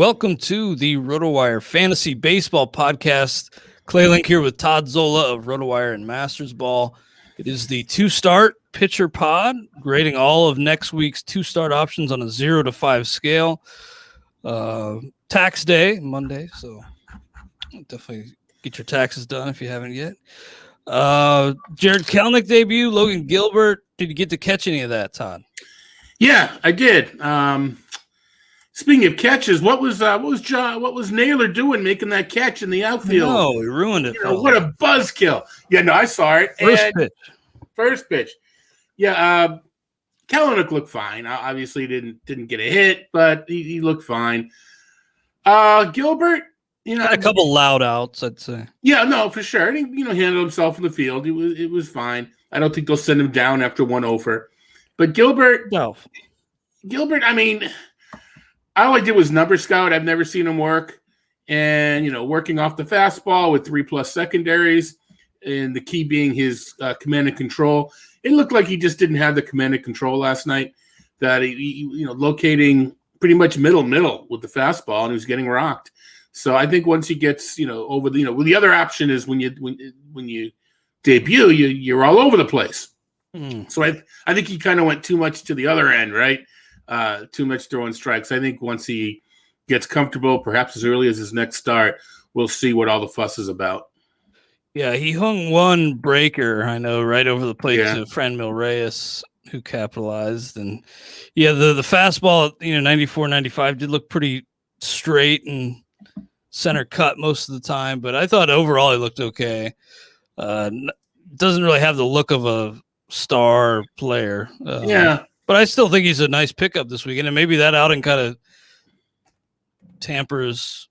welcome to the RotoWire Fantasy Baseball Podcast. Clay Link here with Todd Zola of RotoWire and Masters Ball. It is the two-start pitcher pod, grading all of next week's two-start options on a 0 to 5 scale. Tax day, Monday, so definitely get your taxes done if you haven't yet. Jared Kelenic debut, Logan Gilbert. Did you get to catch any of that, Todd? Yeah, I did. Speaking of catches, what was Naylor doing making that catch in the outfield? No, he ruined it. What a buzzkill! Yeah, no, I saw it. First pitch. Yeah, Kelenic looked fine. Obviously, didn't get a hit, but he looked fine. Gilbert, had a couple loud outs, I'd say. Yeah, no, for sure. And he, handled himself in the field. It was fine. I don't think they'll send him down after one over. But Gilbert, I mean, all I did was number scout. I've never seen him work. And, working off the fastball with 3+ secondaries, and the key being his command and control. It looked like he just didn't have the command and control last night, that he locating pretty much middle with the fastball, and he was getting rocked. So I think once he gets, over the, well, the other option is when you debut, you're all over the place. So I think he kind of went too much to the other end, right? Too much throwing strikes. I think once he gets comfortable, perhaps as early as his next start, we'll see what all the fuss is about. Yeah, he hung one breaker, I know, right over the plate to Franmil Reyes, who capitalized. And yeah, the fastball, 94, 95 did look pretty straight and center cut most of the time, but I thought overall he looked okay. Doesn't really have the look of a star player. But I still think he's a nice pickup this weekend, and maybe that outing kind of tempers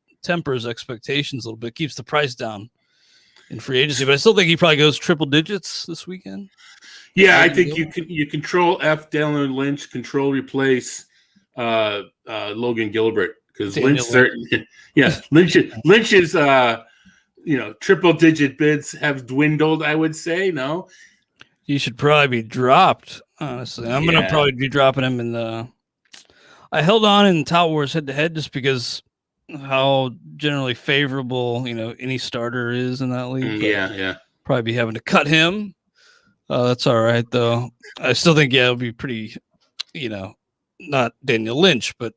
expectations a little bit, keeps the price down in free agency. But I still think he probably goes triple digits this weekend. Yeah, I think you control F Daniel Lynch, control replace Logan Gilbert, because Lynch's triple digit bids have dwindled, I would say. No, he should probably be dropped. Honestly, I'm gonna probably be dropping him in the. I held on in Tout Wars head to head just because how generally favorable any starter is in that league. Probably be having to cut him. That's all right though. I still think it'll be pretty. Not Daniel Lynch, but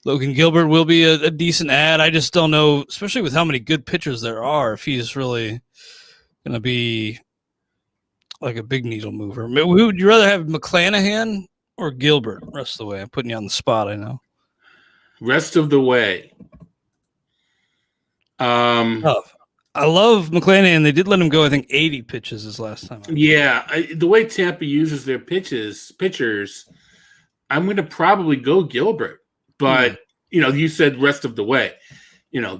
Logan Gilbert will be a decent ad. I just don't know, especially with how many good pitchers there are, if he's really gonna be like a big needle mover. Who would you rather have, McClanahan or Gilbert? Rest of the way. I'm putting you on the spot, I know. Rest of the way. I love McClanahan. They did let him go, I think, 80 pitches his last time. The way Tampa uses their pitchers, I'm going to probably go Gilbert. But, you said rest of the way.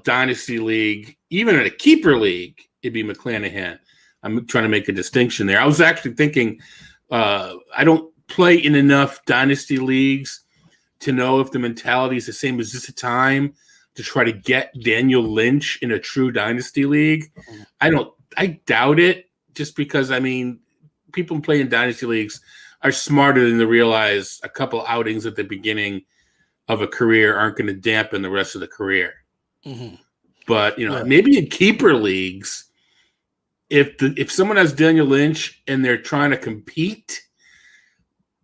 Dynasty league, even in a keeper league, it'd be McClanahan. I'm trying to make a distinction there. I was actually thinking I don't play in enough dynasty leagues to know if the mentality is the same. Is this a time to try to get Daniel Lynch in a true dynasty league? I doubt it, just because, people playing dynasty leagues are smarter than to realize a couple outings at the beginning of a career aren't going to dampen the rest of the career. But, maybe in keeper leagues, if someone has Daniel Lynch and they're trying to compete,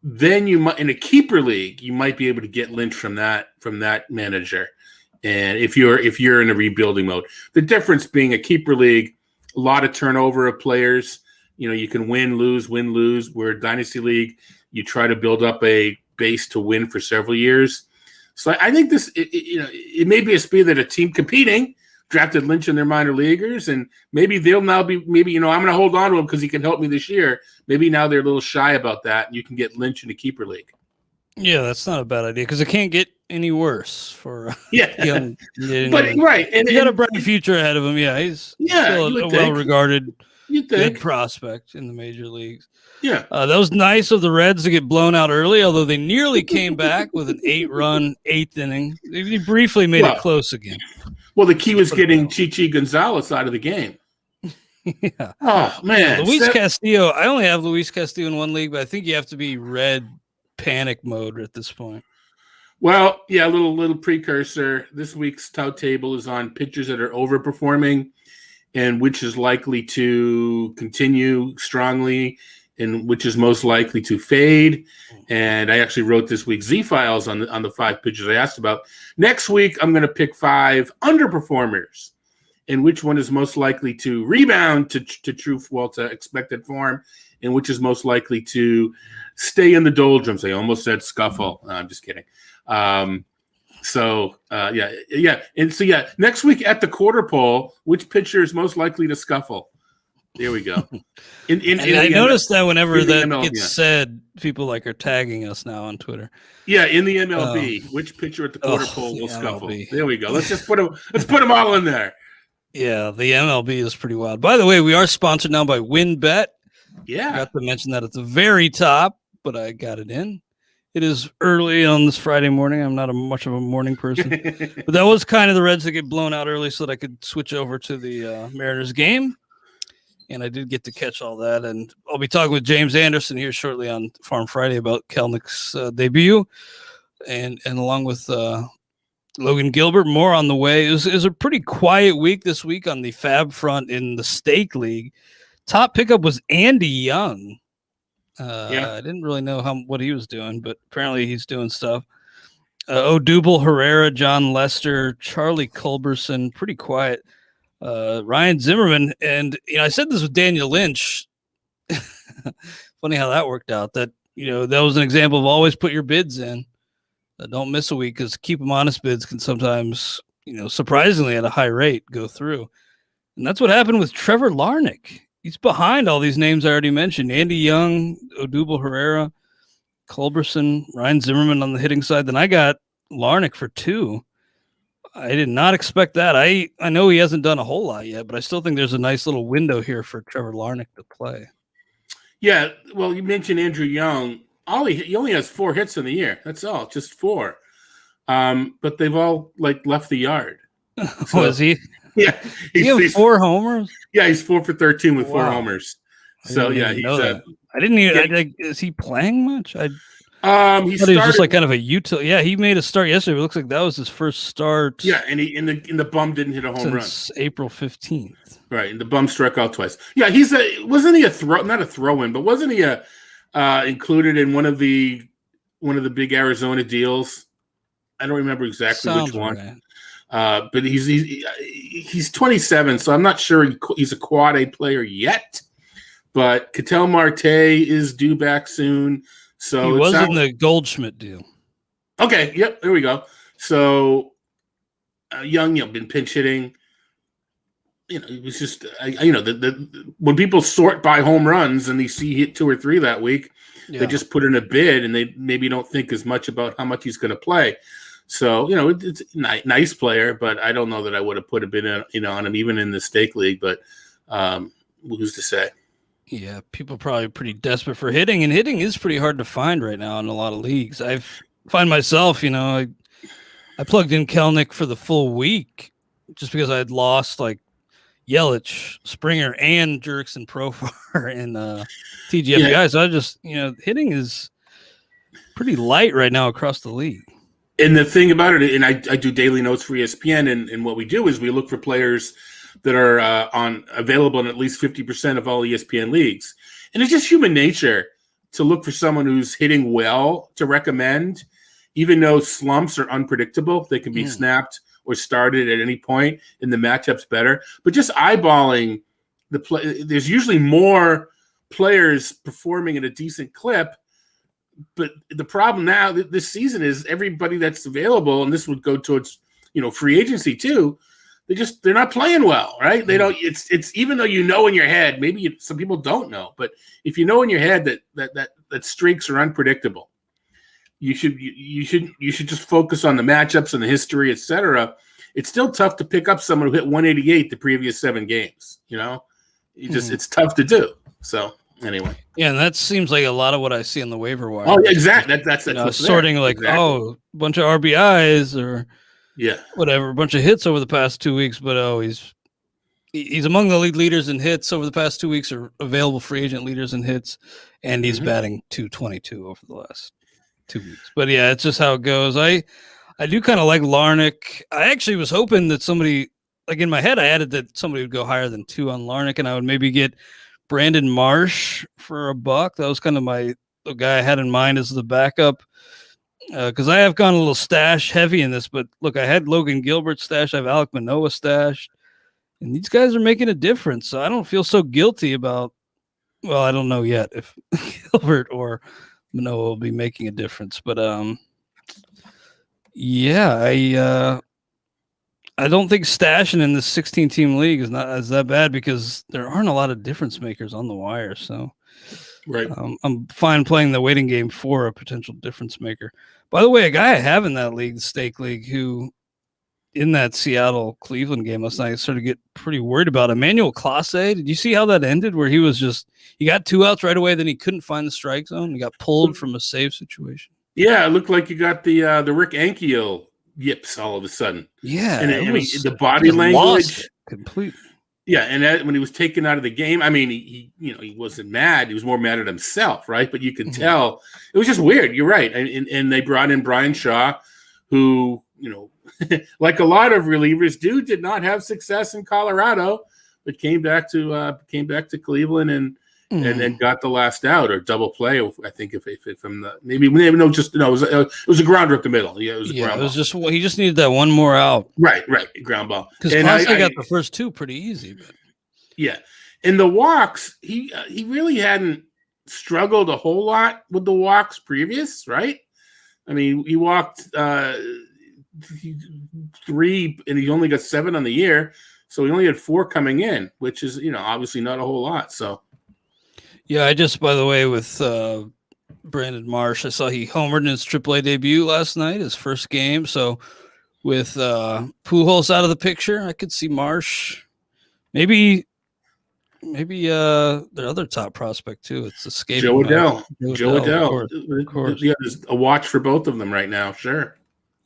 then you might, in a keeper league, you might be able to get Lynch from that manager. And if you're in a rebuilding mode, the difference being a keeper league, a lot of turnover of players. You can win, lose. Where a dynasty league, you try to build up a base to win for several years. So I think this, it may be a speed that a team competing drafted Lynch in their minor leaguers, and maybe they'll now be, I'm going to hold on to him because he can help me this year. Maybe now they're a little shy about that, and you can get Lynch in a keeper league. Yeah, that's not a bad idea, because it can't get any worse for young. Right. And he got a bright future ahead of him. Yeah, he's still a well-regarded good prospect in the major leagues. Yeah. That was nice of the Reds to get blown out early, although they nearly came back with an 8-run 8th inning. They briefly made it close again. Well, the key was getting Chichi Gonzalez out of the game. Yeah. Oh, man. Luis Castillo. I only have Luis Castillo in one league, but I think you have to be red panic mode at this point. Well, yeah, a little precursor. This week's tout table is on pitchers that are overperforming and which is likely to continue strongly and which is most likely to fade. And I actually wrote this week's Z-Files on the 5 pitchers I asked about. Next week, I'm going to pick 5 underperformers and which one is most likely to rebound to expected form and which is most likely to stay in the doldrums. I almost said scuffle. No, I'm just kidding. And so next week at the quarter pole, which pitcher is most likely to scuffle? There we go. I noticed that whenever that gets said, people are tagging us now on Twitter. Yeah, in the MLB, which pitcher at the quarter pole will scuffle? There we go. Let's put them all in there. Yeah, the MLB is pretty wild. By the way, we are sponsored now by WinBet. Yeah, I got to mention that at the very top, but I got it in. It is early on this Friday morning. I'm not much of a morning person, but that was kind of the Reds that get blown out early so that I could switch over to the Mariners game. And I did get to catch all that. And I'll be talking with James Anderson here shortly on Farm Friday about Kelenich's debut and along with Logan Gilbert, more on the way. It was a pretty quiet week this week on the Fab front in the Stake League. Top pickup was Andy Young. I didn't really know what he was doing, but apparently he's doing stuff. Odubel Herrera, John Lester, Charlie Culberson, pretty quiet. Ryan Zimmerman, and I said this with Daniel Lynch. Funny how that worked out. That that was an example of always put your bids in. Don't miss a week because keep them honest bids can sometimes surprisingly at a high rate go through, and that's what happened with Trevor Larnick. He's behind all these names I already mentioned: Andy Young, Odubel Herrera, Culberson, Ryan Zimmerman on the hitting side. Then I got Larnick for 2. I did not expect that. I know he hasn't done a whole lot yet, but I still think there's a nice little window here for Trevor Larnick to play. Yeah, well, you mentioned Andrew Young. He only has 4 hits in the year. That's all, just 4. But they've all left the yard. So, is he? Yeah, he's 4 homers. Yeah, he's 4 for 13 with 4 homers. So yeah, he's. I didn't even. Is he playing much? He was just kind of a utility. Yeah, he made a start yesterday. It looks like that was his first start. Yeah, and the bum didn't hit a home run since April 15th. Right, and the bum struck out twice. Yeah, wasn't he not a throw-in, but wasn't he included in one of the big Arizona deals? I don't remember exactly which one. Right. But he's 27, so I'm not sure he's a quad A player yet. But Ketel Marte is due back soon. So he was in the Goldschmidt deal. Okay, yep, there we go. So Young, been pinch hitting. It was just when people sort by home runs and they see he hit 2 or 3 that week, they just put in a bid and they maybe don't think as much about how much he's going to play. So it's a nice player, but I don't know that I would have put a bid on him even in the Stake League. But who's to say? Yeah, people are probably pretty desperate for hitting, and hitting is pretty hard to find right now in a lot of leagues. I find myself, I plugged in Kelenic for the full week just because I had lost Yelich, Springer, and Jurickson Profar in TGFBI. Yeah. So I just, hitting is pretty light right now across the league. And the thing about it, and I do daily notes for ESPN, and what we do is we look for players that are available in at least 50% of all ESPN leagues. And it's just human nature to look for someone who's hitting well to recommend, even though slumps are unpredictable. They can be snapped or started at any point, and the matchup's better. But just eyeballing the play, there's usually more players performing at a decent clip. But the problem now this season is everybody that's available, and this would go towards free agency too. They're not playing well, right? They don't. It's even though in your head, maybe some people don't know, but if you know in your head that streaks are unpredictable, you should just focus on the matchups and the history, etc. It's still tough to pick up someone who hit 188 the previous 7 games. It's tough to do. So anyway, yeah, and that seems like a lot of what I see on the waiver wire. Oh, yeah, exactly. That's sorting a bunch of RBIs or. Yeah, whatever. A bunch of hits over the past 2 weeks, but he's among the league leaders in hits over the past 2 weeks, or available free agent leaders in hits, and he's batting .222 over the last 2 weeks. But yeah, it's just how it goes. I do kind of like Larnick. I actually was hoping that somebody, like in my head, I added that somebody would go higher than 2 on Larnick, and I would maybe get Brandon Marsh for $1. That was kind of the guy I had in mind as the backup. Because I have gone a little stash heavy in this, but look, I had Logan Gilbert stash, I have Alek Manoah stash, and these guys are making a difference. So I don't feel so guilty about. Well, I don't know yet if Gilbert or Manoah will be making a difference, but yeah, I don't think stashing in this 16-team league is that bad because there aren't a lot of difference makers on the wire. So. Right. I'm fine playing the waiting game for a potential difference maker. By the way, a guy I have in that league, the Stake League, who in that Seattle-Cleveland game last night, I started to get pretty worried about Emmanuel Clase. Did you see how that ended? Where he got 2 outs right away, then he couldn't find the strike zone. He got pulled from a save situation. Yeah, it looked like you got the Rick Ankiel yips all of a sudden. Yeah, and the body language completely. Yeah, and when he was taken out of the game, I mean, he wasn't mad. He was more mad at himself, right? But you could tell it was just weird. You're right, and they brought in Brian Shaw, who like a lot of relievers did not have success in Colorado, but came back to Cleveland and then got the last out or double play. I think if from the it was a grounder up the middle. Yeah, it was a ground ball. He just needed that one more out. Right, ground ball. Because Clase got the first 2 pretty easy. But. Yeah, in the walks, he really hadn't struggled a whole lot with the walks previous, right? I mean, he walked 3, and he only got 7 on the year, so he only had 4 coming in, which is obviously not a whole lot. So. Yeah, I just, by the way, with Brandon Marsh, I saw he homered in his AAA debut last night, his first game. So with Pujols out of the picture, I could see Marsh. Maybe their other top prospect too. It's escaping. Joe Adell. Of course. Yeah, there's a watch for both of them right now. Sure.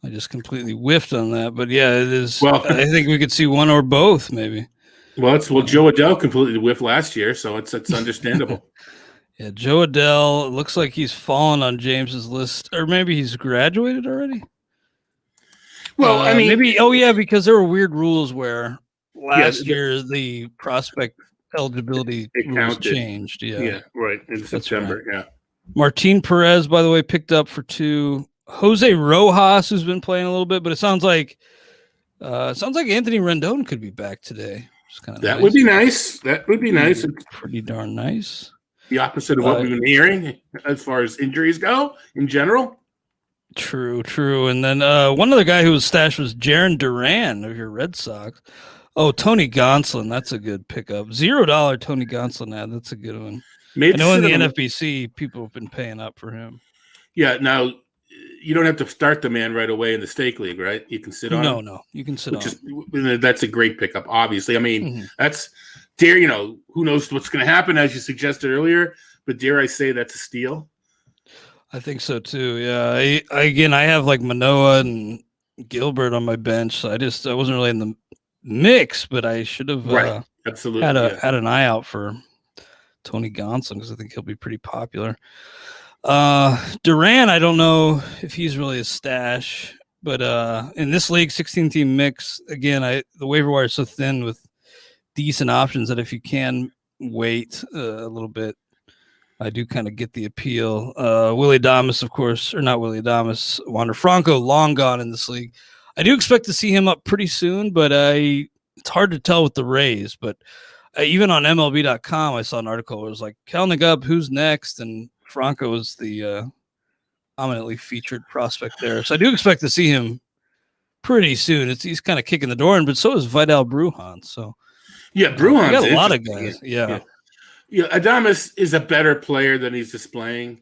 I just completely whiffed on that, but yeah, it is. Well, I think we could see one or both, maybe. Well, Joe Adell completely whiffed last year, so it's understandable. Yeah, Joe Adell, it looks like he's fallen on James's list, or maybe he's graduated already. Well, I mean, maybe. Oh yeah, because there were weird rules where last year the prospect eligibility rules changed. Yeah, right in September. Right. Yeah. Martin Perez, by the way, picked up for 2. Jose Rojas, who's been playing a little bit, but it sounds like Anthony Rendon could be back today. That would be nice. That would be nice. Pretty darn nice. The opposite of what we've been hearing as far as injuries go in general. True. And then one other guy who was stashed was Jaren Duran of your Red Sox. Oh, Tony Gonsolin. That's a good pickup. $0 Tony Gonsolin ad. That's a good one. I know in the NFBC, people have been paying up for him. Yeah, now you don't have to start the man right away in the Stake League, right? You can sit on him. No, you can sit on him. That's a great pickup, obviously. I mean, that's who knows what's going to happen, as you suggested earlier, but dare I say that's a steal? I think so, too, yeah. I have, like, Manoah and Gilbert on my bench, so I wasn't really in the mix, but I should have absolutely had an eye out for Tony Gonsolin because I think he'll be pretty popular. Duran, I don't know if he's really a stash, but in this league, 16-team mix, again, the waiver wire is so thin with decent options that if you can wait a little bit, I do kind of get the appeal. Willie Adames, of course, or not Willie Adames, Wander Franco, long gone in this league. I do expect to see him up pretty soon, but it's hard to tell with the Rays. But even on MLB.com, I saw an article where it was like, counting up who's next, and Franco is the prominently featured prospect there. So I do expect to see him pretty soon. He's kind of kicking the door in, but so is Vidal Brujan. So yeah, Brujan's got a lot of guys. Yeah. Adames is a better player than he's displaying,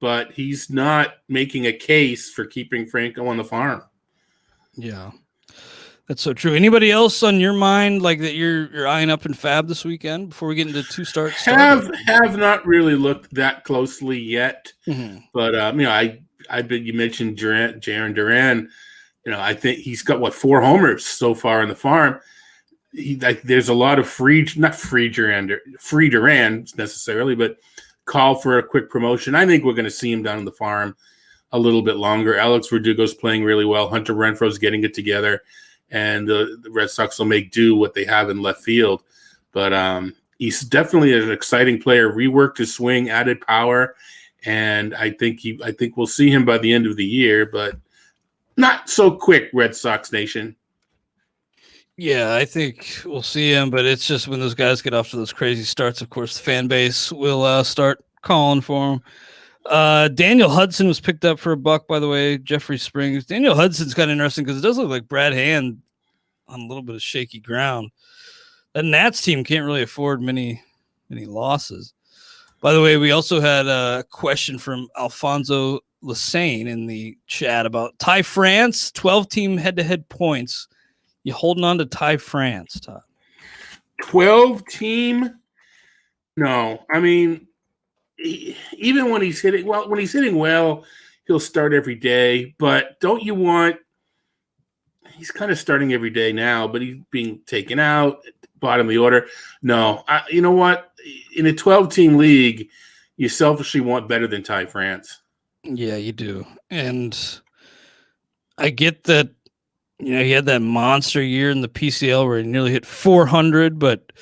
but he's not making a case for keeping Franco on the farm. Yeah, that's so true. Anybody else on your mind like that you're eyeing up in Fab this weekend before we get into 2 starts? Have not really looked that closely yet, but you mentioned Jaren Duran. I think he's got 4 homers so far on the farm. There's a lot of not free Duran necessarily, but call for a quick promotion. I think we're going to see him down on the farm a little bit longer. Alex Verdugo's playing really well. Hunter Renfroe's getting it together, and the Red Sox will make do what they have in left field. But he's definitely an exciting player. Reworked his swing, added power, and I think we'll see him by the end of the year, but not so quick, Red Sox Nation. Yeah, I think we'll see him, but it's just when those guys get off to those crazy starts, of course, the fan base will start calling for him. Daniel Hudson was picked up for $1, by the way. Jeffrey Springs. Daniel Hudson's kind of interesting because it does look like Brad Hand on a little bit of shaky ground. That Nats team can't really afford many losses. By the way, we also had a question from Alfonso Lassane in the chat about Ty France, 12-team head-to-head points. You holding on to Ty France, Todd? 12-team? No. I mean, even when he's hitting well, he'll start every day. But don't you want – he's kind of starting every day now, but he's being taken out, bottom of the order. No. You know what? In a 12-team league, you selfishly want better than Ty France. Yeah, you do. And I get that. He had that monster year in the PCL where he nearly hit 400, but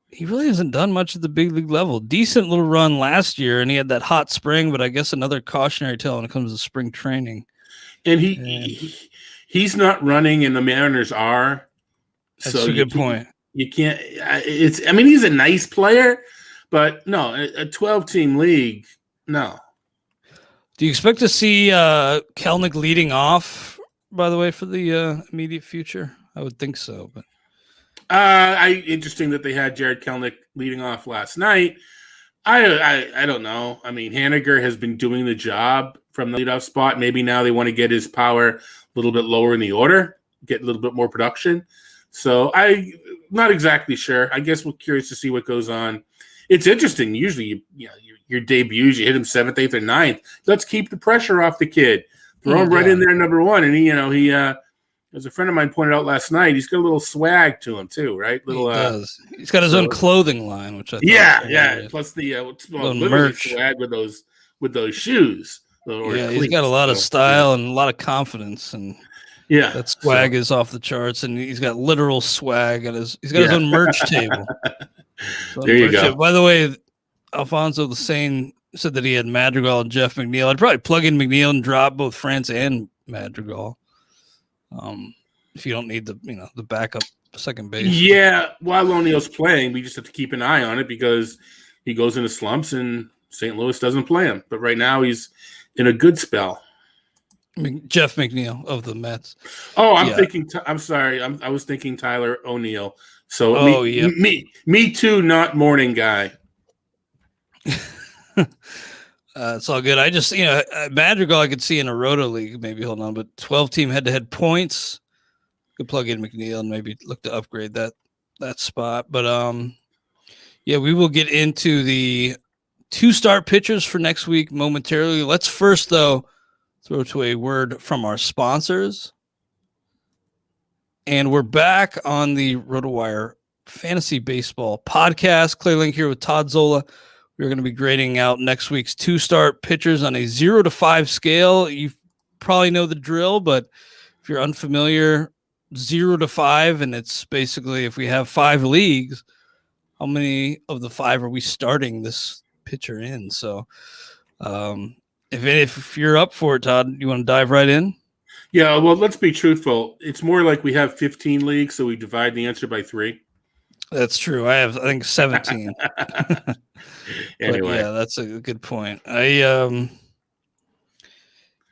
he really hasn't done much at the big league level. Decent little run last year, and he had that hot spring, but I guess another cautionary tale when it comes to spring training. And he's not running, and the Mariners are. That's a good point. You can't. He's a nice player, but no, a 12-team league, no. Do you expect to see Kelenic leading off? By the way, for the immediate future, I would think so. But interesting that they had Jarred Kelenic leading off last night. I don't know. I mean, Haniger has been doing the job from the leadoff spot. Maybe now they want to get his power a little bit lower in the order, get a little bit more production. So I'm not exactly sure. I guess we're curious to see what goes on. It's interesting. Usually, your debuts, you hit him 7th, 8th, or 9th. Let's keep the pressure off the kid. Throw him right in there, number one. And he as a friend of mine pointed out last night, he's got a little swag to him too, right? Little, he does. He's got his own clothing line, which I thought yeah. Plus the merch swag with those shoes. He's got a lot of style and a lot of confidence, and that swag is off the charts. And he's got literal swag, he's got his own merch table. There you go. By the way, Alfonso Lassane said that he had Madrigal and Jeff McNeil. I'd probably plug in McNeil and drop both France and Madrigal. If you don't need the backup second base. Yeah, while O'Neill's playing, we just have to keep an eye on it because he goes into slumps and St. Louis doesn't play him. But right now he's in a good spell. Jeff McNeil of the Mets. Oh, I'm sorry. I was thinking Tyler O'Neill. So me too, not morning guy. It's all good. I just, Madrigal I could see in a Roto League, maybe hold on, but 12-team head-to-head points, could plug in McNeil and maybe look to upgrade that spot. But we will get into the 2-start pitchers for next week momentarily. Let's first, though, throw to a word from our sponsors. And we're back on the RotoWire Fantasy Baseball podcast. Clay Link here with Todd Zola. We're going to be grading out next week's 2-start pitchers on a 0 to 5 scale. You probably know the drill, but if you're unfamiliar, 0 to 5, and it's basically if we have 5 leagues, how many of the 5 are we starting this pitcher in? So if you're up for it, Todd, you want to dive right in? Yeah, well, let's be truthful. It's more like we have 15 leagues, so we divide the answer by 3. That's true. I think 17. Anyway, that's a good point. I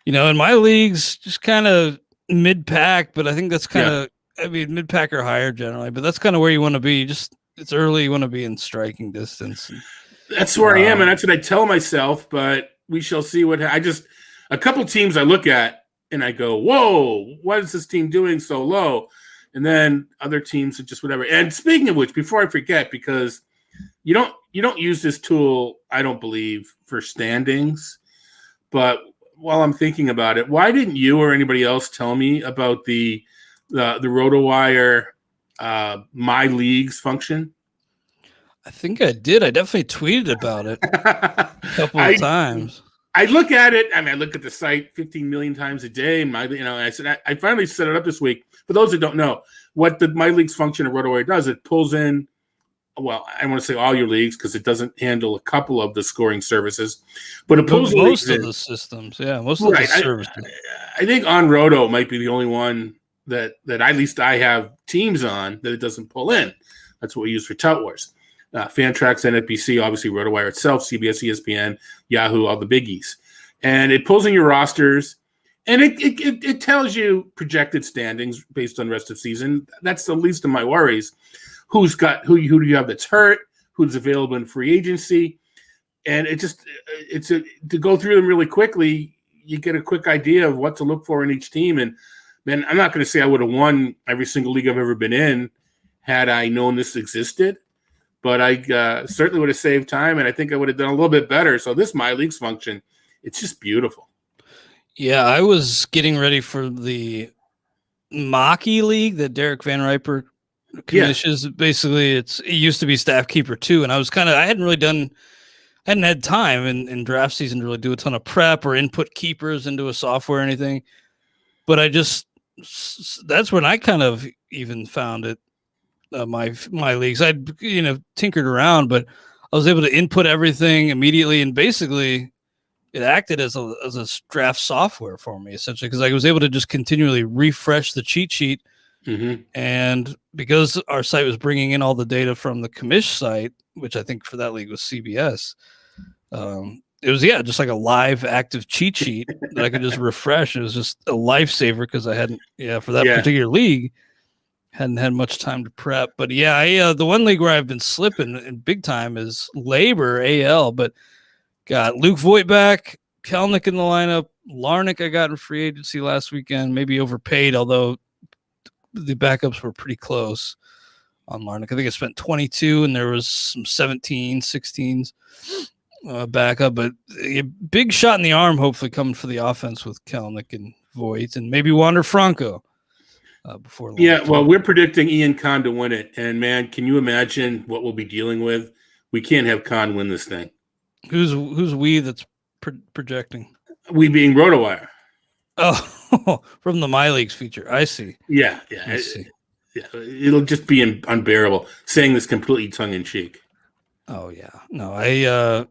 in my leagues, just kind of mid-pack, but I think that's kind of, mid-pack or higher generally, but that's kind of where you want to be. It's early. You want to be in striking distance. That's where I am, and that's what I tell myself, but we shall see a couple teams I look at and I go, whoa, what is this team doing so low? And then other teams are just whatever. And speaking of which, before I forget, because you don't use this tool, I don't believe, for standings. But while I'm thinking about it, why didn't you or anybody else tell me about the RotoWire My Leagues function? I think I did. I definitely tweeted about it a couple of times. I look at it. I mean, I look at the site 15 million times a day. I said I finally set it up this week. For those that don't know, what the My Leagues function of RotoWire does, it pulls in. Well, I want to say all your leagues because it doesn't handle a couple of the scoring services, but it pulls most of the systems. Yeah, most of the services. I think on Roto might be the only one that at least I have teams on that it doesn't pull in. That's what we use for Tout Wars. Fantrax, NFBC, obviously RotoWire itself, CBS, ESPN, Yahoo, all the biggies. And it pulls in your rosters, and it tells you projected standings based on rest of season. That's the least of my worries. Who do you have that's hurt? Who's available in free agency? And to go through them really quickly, you get a quick idea of what to look for in each team. And man, I'm not going to say I would have won every single league I've ever been in had I known this existed, but I certainly would have saved time, and I think I would have done a little bit better. So this My Leagues function, it's just beautiful. Yeah, I was getting ready for the Maki League that Derek Van Riper commissions. Basically, it used to be Staff Keeper 2, and I hadn't had time in draft season to really do a ton of prep or input keepers into a software or anything. But that's when I kind of even found it. My leagues, I'd tinkered around, but I was able to input everything immediately, and basically it acted as a draft software for me essentially, because I was able to just continually refresh the cheat sheet. Mm-hmm. And because our site was bringing in all the data from the commish site, which I think for that league was CBS, it was just like a live active cheat sheet that I could just refresh. It was just a lifesaver because I hadn't for that particular league hadn't had much time to prep. But the one league where I've been slipping in big time is Labor AL, but got Luke Voigt back, Kelnick in the lineup, Larnick I got in free agency last weekend, maybe overpaid, although the backups were pretty close on Larnick. I think I spent 22 and there was some 17, 16s backup, but a big shot in the arm hopefully coming for the offense with Kelnick and Voigt and maybe Wander Franco. Before well, we're predicting Ian Khan to win it, and man, can you imagine what we'll be dealing with? We can't have Khan win this thing. Who's we that's projecting? We being RotoWire. Oh, from the My Leagues feature. I see. Yeah. I see. Yeah, it'll just be unbearable saying this completely tongue in cheek. Oh yeah, no,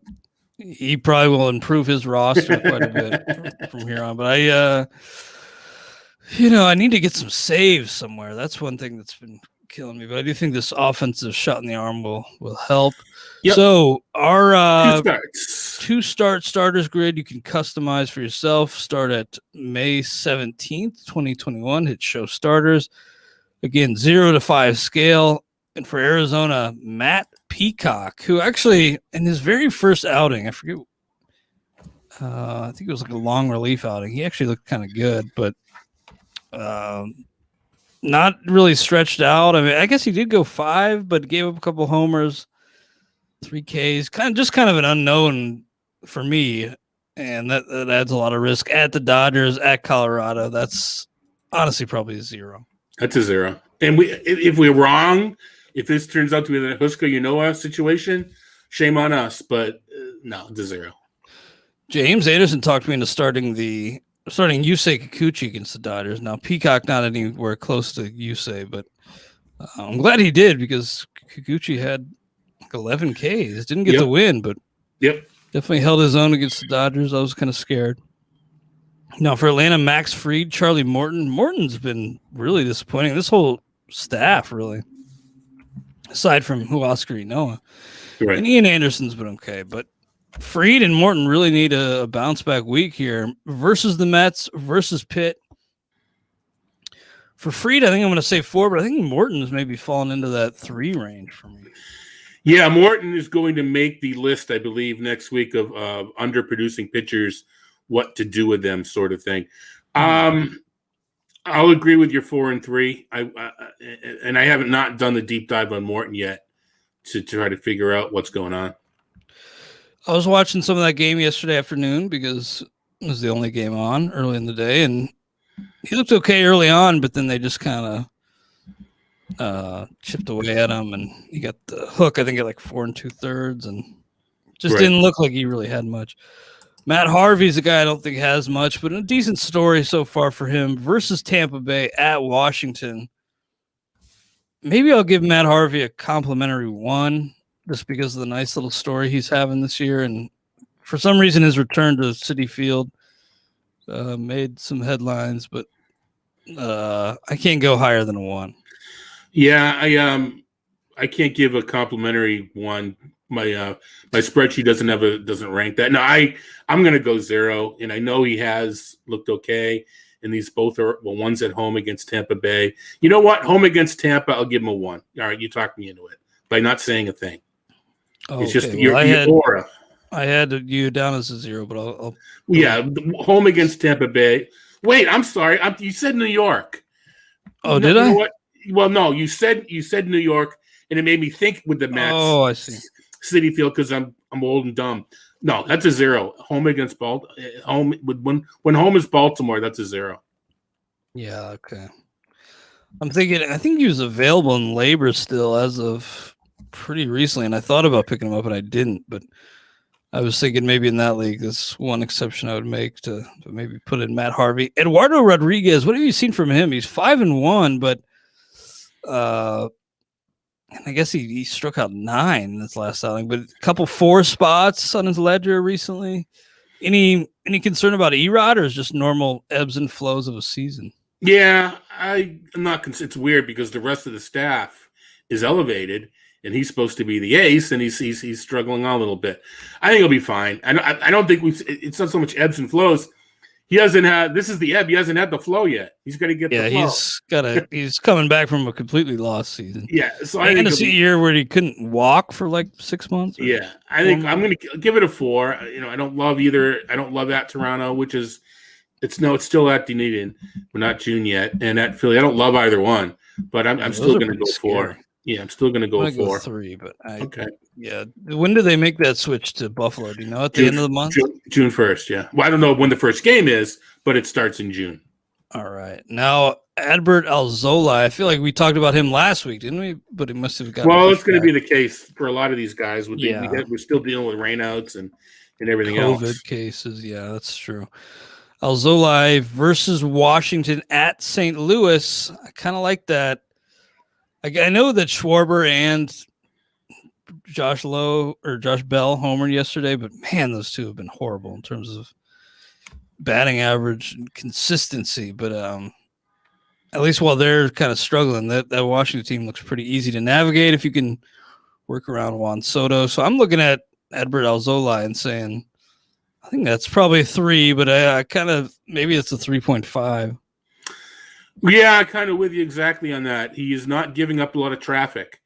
he probably will improve his roster quite a bit from here on, but I need to get some saves somewhere. That's one thing that's been killing me. But I do think this offensive shot in the arm will help. Yep. So our two-start starters grid you can customize for yourself. Start at May 17th, 2021. Hit show starters. Again, 0 to 5 scale. And for Arizona, Matt Peacock, who actually in his very first outing, I forget, I think it was like a long relief outing. He actually looked kind of good, but not really stretched out. I mean, I guess he did go 5, but gave up a couple homers, 3 Ks, kind of an unknown for me. And that adds a lot of risk at the Dodgers, at Colorado. That's honestly probably a 0. That's a 0. And if we're wrong, if this turns out to be the Huska Yanoa situation, shame on us. But no, it's a 0. James Anderson talked me into starting Yusei Kikuchi against the Dodgers. Now, Peacock not anywhere close to Yusei, but I'm glad he did because Kikuchi had like 11 Ks. Didn't get the win, but definitely held his own against the Dodgers. I was kind of scared. Now, for Atlanta, Max Fried, Charlie Morton. Morton's been really disappointing. This whole staff, really, aside from Huascar Ynoa. Right. And Ian Anderson's been okay, but Fried and Morton really need a bounce back week here versus the Mets, versus Pitt. For Fried, I think I'm going to say 4, but I think Morton's maybe falling into that 3 range for me. Yeah, Morton is going to make the list, I believe, next week of underproducing pitchers, what to do with them sort of thing. I'll agree with your 4 and 3. And I haven't not done the deep dive on Morton yet to try to figure out what's going on. I was watching some of that game yesterday afternoon because it was the only game on early in the day, and he looked okay early on, but then they just kind of chipped away at him, and he got the hook, I think, at like 4 2/3, and just didn't look like he really had much. Matt Harvey's a guy I don't think has much, but a decent story so far for him versus Tampa Bay at Washington. Maybe I'll give Matt Harvey a complimentary 1 just because of the nice little story he's having this year. And for some reason, his return to Citi Field made some headlines, but I can't go higher than a 1. Yeah, I can't give a complimentary 1. My spreadsheet doesn't rank that. No, I'm going to go 0, and I know he has looked okay. And these both are one's at home against Tampa Bay. You know what? Home against Tampa, I'll give him a 1. All right, you talked me into it by not saying a thing. Okay, it's just your aura. I had you down as a 0, but I'll home against Tampa Bay. Wait, I'm sorry. You said New York. Oh, did I? You know what? Well, no, you said New York, and it made me think with the Mets. Oh, I see. Citi Field because I'm old and dumb. No, that's a 0. Home against Baltimore. Home when home is Baltimore, that's a 0. Yeah, okay. I think he was available in labor still as of pretty recently, and I thought about picking him up, and I didn't. But I was thinking maybe in that league, this one exception I would make to maybe put in Matt Harvey. Eduardo Rodriguez, what have you seen from him? He's 5-1, but and I guess he struck out 9 in this last outing, but a couple 4 spots on his ledger recently. Any concern about Erod, or is just normal ebbs and flows of a season? Yeah, I'm not. It's weird because the rest of the staff is elevated, and he's supposed to be the ace, and he's struggling on a little bit. I think he'll be fine. I don't think it's not so much ebbs and flows. He hasn't had. This is the ebb. He hasn't had the flow yet. He's got to get. Yeah, the flow. he's coming back from a completely lost season. Yeah, so I think it's a year where he couldn't walk for like 6 months. Yeah, I think I'm going to give it a 4. I don't love either. I don't love at Toronto, which is it's still at Dunedin. We're not June yet, and at Philly, I don't love either one, but I'm still going to go 4. Yeah, I'm still going to go 4. 3, but okay. Yeah, when do they make that switch to Buffalo? Do you know at the end of the month? June 1st. Yeah. Well, I don't know when the first game is, but it starts in June. All right. Now, Adbert Alzolai, I feel like we talked about him last week, didn't we? But he must have gotten. Well, it's going to be the case for a lot of these guys. We're still dealing with rainouts and everything else. COVID cases. Yeah, that's true. Alzolai versus Washington at St. Louis. I kind of like that. I know that Schwarber and Josh Bell homered yesterday, but man, those two have been horrible in terms of batting average and consistency. But at least while they're kind of struggling, that Washington team looks pretty easy to navigate if you can work around Juan Soto. So I'm looking at Adbert Alzolai and saying, I think that's probably a 3, but I kind of maybe it's a 3.5. Yeah, I'm kind of with you exactly on that. He is not giving up a lot of traffic.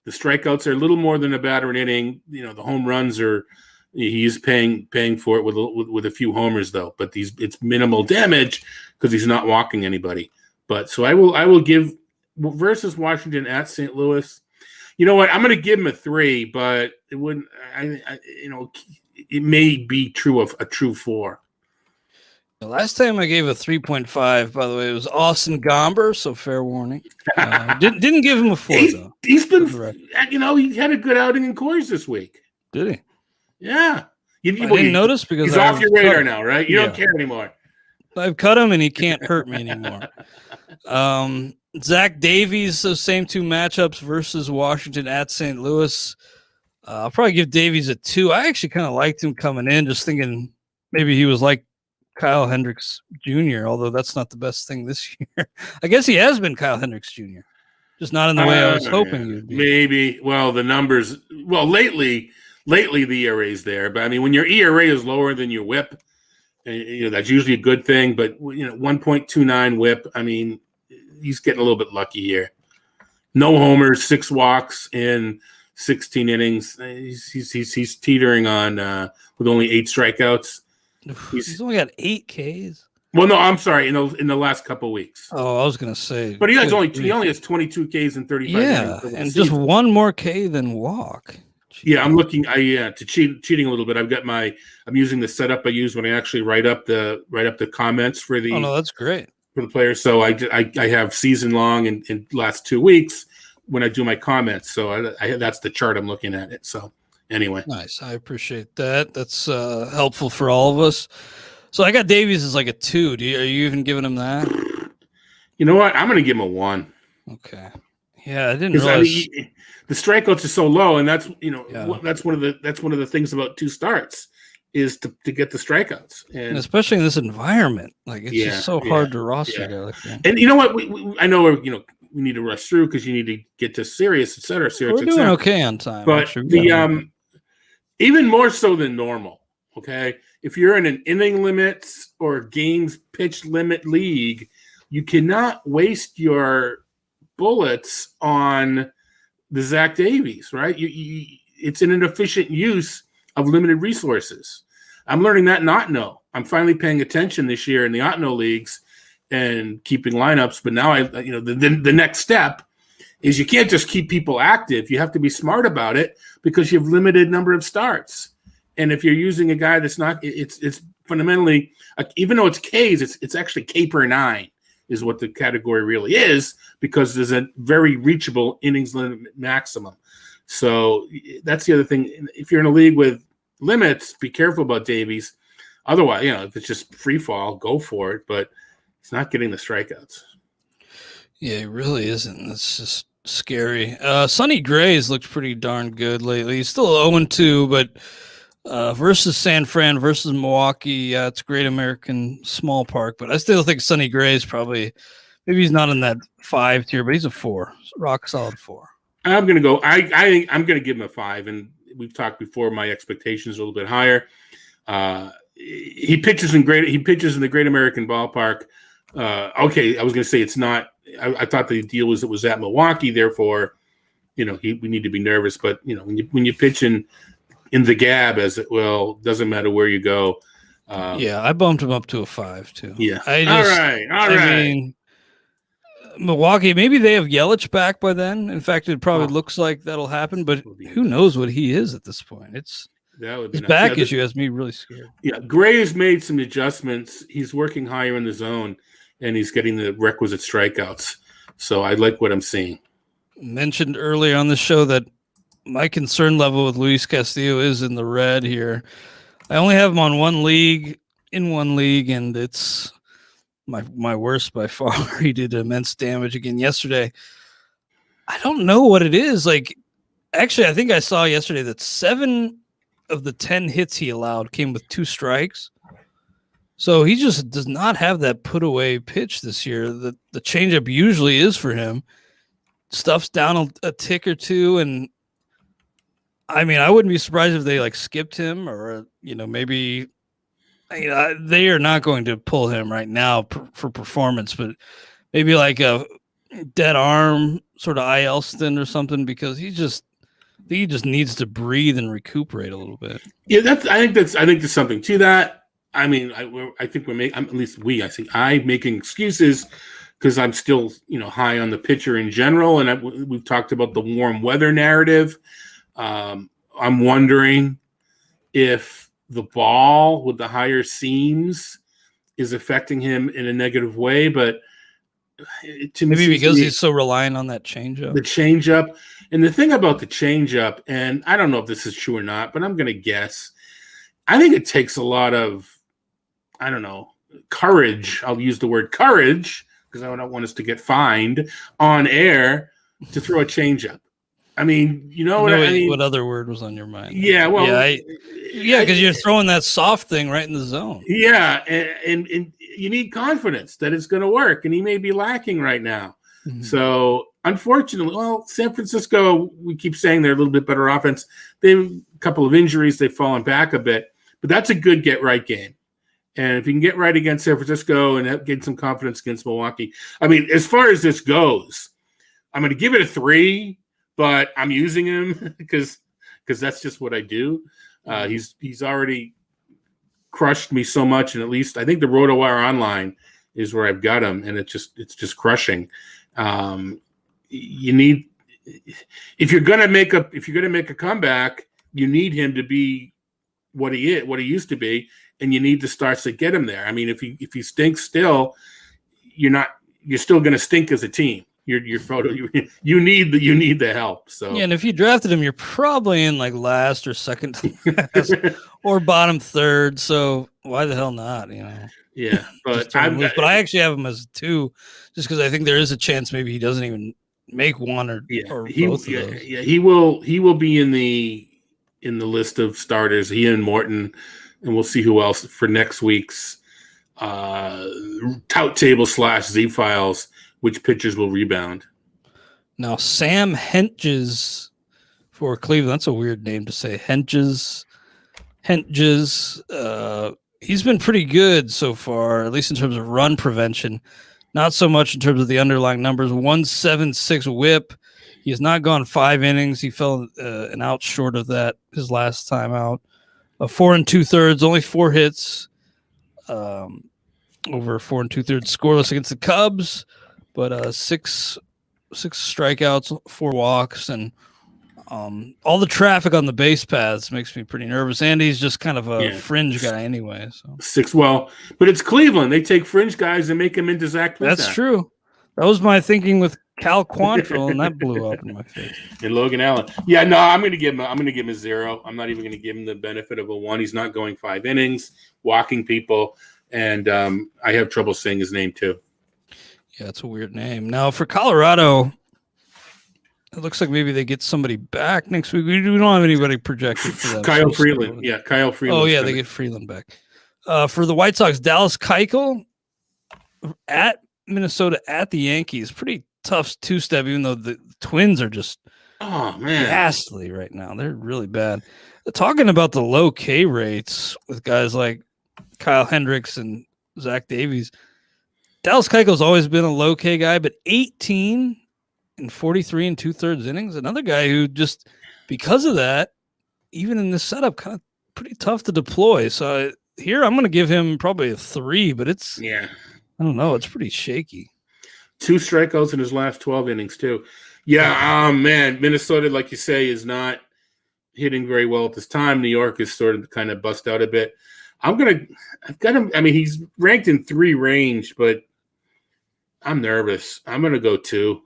The strikeouts are a little more than a batter an inning. The home runs are he's paying for it with a few homers though. But it's minimal damage because he's not walking anybody. But so I will give versus Washington at St. Louis. You know what? I'm going to give him a 3, but it wouldn't. It may be true of a true 4. The last time I gave a 3.5, by the way, it was Austin Gomber, so fair warning. Didn't give him a 4 though. He's been, he had a good outing in Coors this week. Did he? Yeah. I didn't notice because he's off your radar now, right? You don't care anymore. I've cut him and he can't hurt me anymore. Zach Davies, those same 2 matchups versus Washington at St. Louis. I'll probably give Davies a 2. I actually kind of liked him coming in, just thinking maybe he was like Kyle Hendricks Jr., although that's not the best thing this year. I guess he has been Kyle Hendricks Jr., just not in the way I was hoping he would be. Maybe. Well, the numbers. Well, lately the ERA is there, but I mean, when your ERA is lower than your WHIP, that's usually a good thing. But 1.29 WHIP. I mean, he's getting a little bit lucky here. No homers, 6 walks in 16 innings. He's teetering on with only 8 strikeouts. He's only got 8 Ks. Well, no, I'm sorry. In the last couple of weeks. Oh, I was gonna say, but he only has 22 Ks in 35. Yeah, and just 1 more K than walk. Jeez. Yeah, I'm looking. To cheating a little bit. I'm using the setup I use when I actually write up the comments for the. Oh no, that's great for the players. So I have season long and last 2 weeks when I do my comments. So that's the chart I'm looking at it. So anyway. Nice. I appreciate that. That's helpful for all of us. So I got Davies as like a 2. Are you even giving him that? You know what? I'm going to give him a 1. Okay. Yeah, I didn't Because realize the strikeouts are so low, and that's Yeah. that's one of the things about 2 starts is to get the strikeouts, and especially in this environment, like it's just so hard to roster a guy like that. And you know what? I know we need to rush through because you need to get to Sirius, et cetera. We're doing okay on time, but actually. Even more so than normal. Okay, if you're in an inning limits or games pitch limit league, you cannot waste your bullets on the Zach Davies, right? It's an inefficient use of limited resources. I'm learning that in Otano. I'm finally paying attention this year in the Otano leagues and keeping lineups. But now the next step is you can't just keep people active. You have to be smart about it because you have limited number of starts. And if you're using a guy that's not, it's fundamentally, even though it's Ks, it's actually K per 9 is what the category really is, because there's a very reachable innings limit maximum. So that's the other thing. If you're in a league with limits, be careful about Davies. Otherwise, if it's just free fall, go for it. But it's not getting the strikeouts. Yeah, it really isn't. It's just scary. Sonny Gray's looked pretty darn good lately. He's still 0-2, but versus San Fran, versus Milwaukee, it's Great American Small Park. But I still think Sonny Gray is probably, maybe he's not in that 5 tier, but he's a 4, rock solid 4. I'm gonna go. I'm gonna give him a 5, and we've talked before. My expectations are a little bit higher. He pitches in the Great American Ballpark. Okay, I was gonna say it's not. I thought the deal was it was at Milwaukee, therefore, we need to be nervous. But when you pitch in the Gab, as it will, doesn't matter where you go. I bumped him up to a 5 too. Yeah. All right. I mean, Milwaukee, maybe they have Yelich back by then. In fact, it probably looks like that'll happen, but who knows what he is at this point? His back issue has me really scared. Yeah, Gray has made some adjustments. He's working higher in the zone, and he's getting the requisite strikeouts. So I like what I'm seeing. Mentioned earlier on the show that my concern level with Louise Castillo is in the red here. I only have him on one league, and it's my worst by far. He did immense damage again yesterday. I don't know what it is. Like, actually, I think I saw yesterday that 7 of the 10 hits he allowed came with 2 strikes. So he just does not have that put away pitch this year. The changeup usually is for him. Stuff's down a tick or 2, and I mean, I wouldn't be surprised if they skipped him, or maybe they are not going to pull him right now for performance, but maybe like a dead arm sort of IL stint or something, because he just needs to breathe and recuperate a little bit. Yeah, I think there's something to that. I mean, I think I'm making excuses because I'm still high on the pitcher in general, and we've talked about the warm weather narrative. I'm wondering if the ball with the higher seams is affecting him in a negative way, but maybe because he's so reliant on that changeup. The changeup, and the thing about the changeup, and I don't know if this is true or not, but I'm going to guess. I think it takes a lot of, courage. I'll use the word courage because I don't want us to get fined on air to throw a changeup. I mean, what I mean? What other word was on your mind? Yeah, well, because you're throwing that soft thing right in the zone. Yeah, and you need confidence that it's going to work, and he may be lacking right now. Mm-hmm. So, unfortunately, San Francisco, we keep saying they're a little bit better offense. They have a couple of injuries; they've fallen back a bit, but that's a good get-right game. And if you can get right against San Francisco and get some confidence against Milwaukee, I mean, as far as this goes, I'm going to give it a 3. But I'm using him because that's just what I do. He's already crushed me so much, and at least I think the RotoWire Online is where I've got him, and it's just crushing. You need, if you're gonna make a comeback, you need him to be what he used to be, and you need the starts to get him there. I mean, if he stinks still, you're still going to stink as a team. your photo. You need the help. So yeah, and if you drafted him, you're probably in like last or second to last or bottom third. So why the hell not? Yeah, but but I actually have him as 2, just because I think there is a chance maybe he doesn't even make one or both of those. Yeah, he will be in the list of starters. He and Morton, and we'll see who else for next week's tout table / Z files. Which pitchers will rebound? Now Sam Hentges for Cleveland. That's a weird name to say. Hentges. He's been pretty good so far, at least in terms of run prevention. Not so much in terms of the underlying numbers. 1.76 whip. He has not gone 5 innings. He fell an out short of that his last time out. 4 2/3, only 4 hits. Over 4 2/3 scoreless against the Cubs, but 6 strikeouts, 4 walks, and all the traffic on the base paths makes me pretty nervous. And he's just kind of a fringe guy anyway. So 6, but it's Cleveland. They take fringe guys and make them into Zach Wheeler. That's true. That was my thinking with Cal Quantrill, and that blew up in my face. And Logan Allen. Yeah, no, I'm going to give him a 0. I'm not even going to give him the benefit of a 1. He's not going 5 innings, walking people, and I have trouble saying his name too. Yeah, it's a weird name. Now for Colorado, it looks like maybe they get somebody back next week. We don't have anybody projected for that. Kyle Freeland. Yeah, Kyle Freeland. Oh, yeah, they get Freeland back. For the White Sox, Dallas Keuchel at Minnesota at the Yankees. Pretty tough 2-step, even though the Twins are just ghastly right now. They're really bad. Talking about the low K rates with guys like Kyle Hendricks and Zach Davies, Dallas Keuchel's always been a low K guy, but 18 and 43 2/3 innings. Another guy who just, because of that, even in this setup, kind of pretty tough to deploy. So here I'm going to give him probably a 3, but it's, I don't know, it's pretty shaky. 2 strikeouts in his last 12 innings too. Yeah, man, Minnesota, like you say, is not hitting very well at this time. New York is sort of kind of bust out a bit. I've got him. I mean, he's ranked in 3 range, but I'm nervous. I'm going to go 2.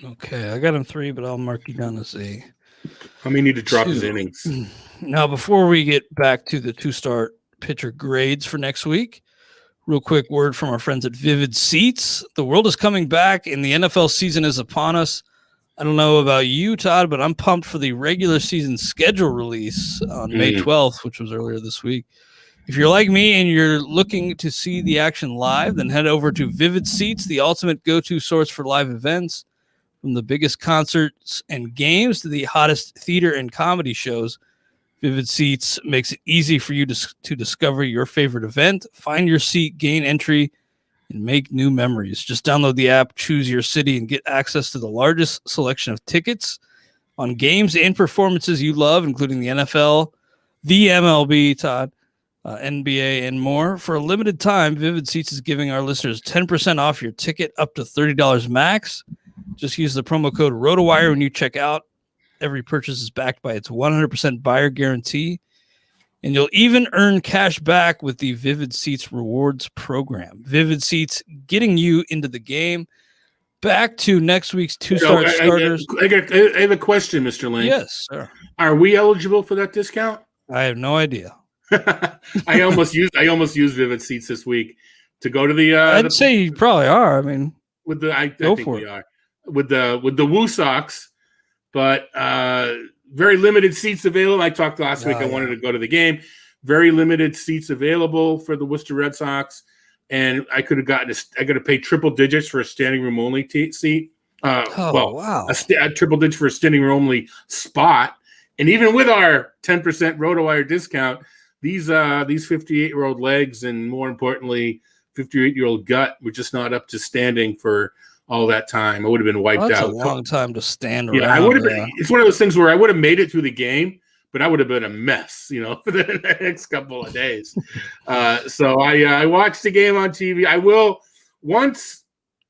Okay, I got him 3, but I'll mark you down as a. I may need to drop his innings. Now, before we get back to the 2-star pitcher grades for next week, real quick word from our friends at Vivid Seats. The world is coming back, and the NFL season is upon us. I don't know about you, Todd, but I'm pumped for the regular season schedule release on May 12th, which was earlier this week. If you're like me and you're looking to see the action live, then head over to Vivid Seats, the ultimate go-to source for live events. From the biggest concerts and games to the hottest theater and comedy shows, Vivid Seats makes it easy for you to discover your favorite event, find your seat, gain entry, and make new memories. Just download the app, choose your city, and get access to the largest selection of tickets on games and performances you love, including the NFL, the MLB, Todd, NBA, and more. For a limited time, Vivid Seats is giving our listeners 10% off your ticket up to $30 max. Just use the promo code ROTOWIRE when you check out. Every purchase is backed by its 100% buyer guarantee. And you'll even earn cash back with the Vivid Seats Rewards program. Vivid Seats, getting you into the game. Back to next week's 2-star starters. I have a question, Mr. Lane. Yes, sir. Are we eligible for that discount? I have no idea. I almost used Vivid Seats this week to go to the. I'd say you probably are. I mean, I think we are with the Woo Sox, but very limited seats available. I talked last week. I wanted to go to the game. Very limited seats available for the Worcester Red Sox, and I could have I got to pay triple digits for a standing room only seat. Wow! A triple digit for a standing room only spot, and even with our 10% RotoWire discount, these 58-year-old legs and more importantly, 58-year-old gut were just not up to standing for all that time. I would have been wiped out. That's a long time to stand around. Yeah, I would have been. It's one of those things where I would have made it through the game, but I would have been a mess, for the next couple of days. So I watched the game on TV. I will once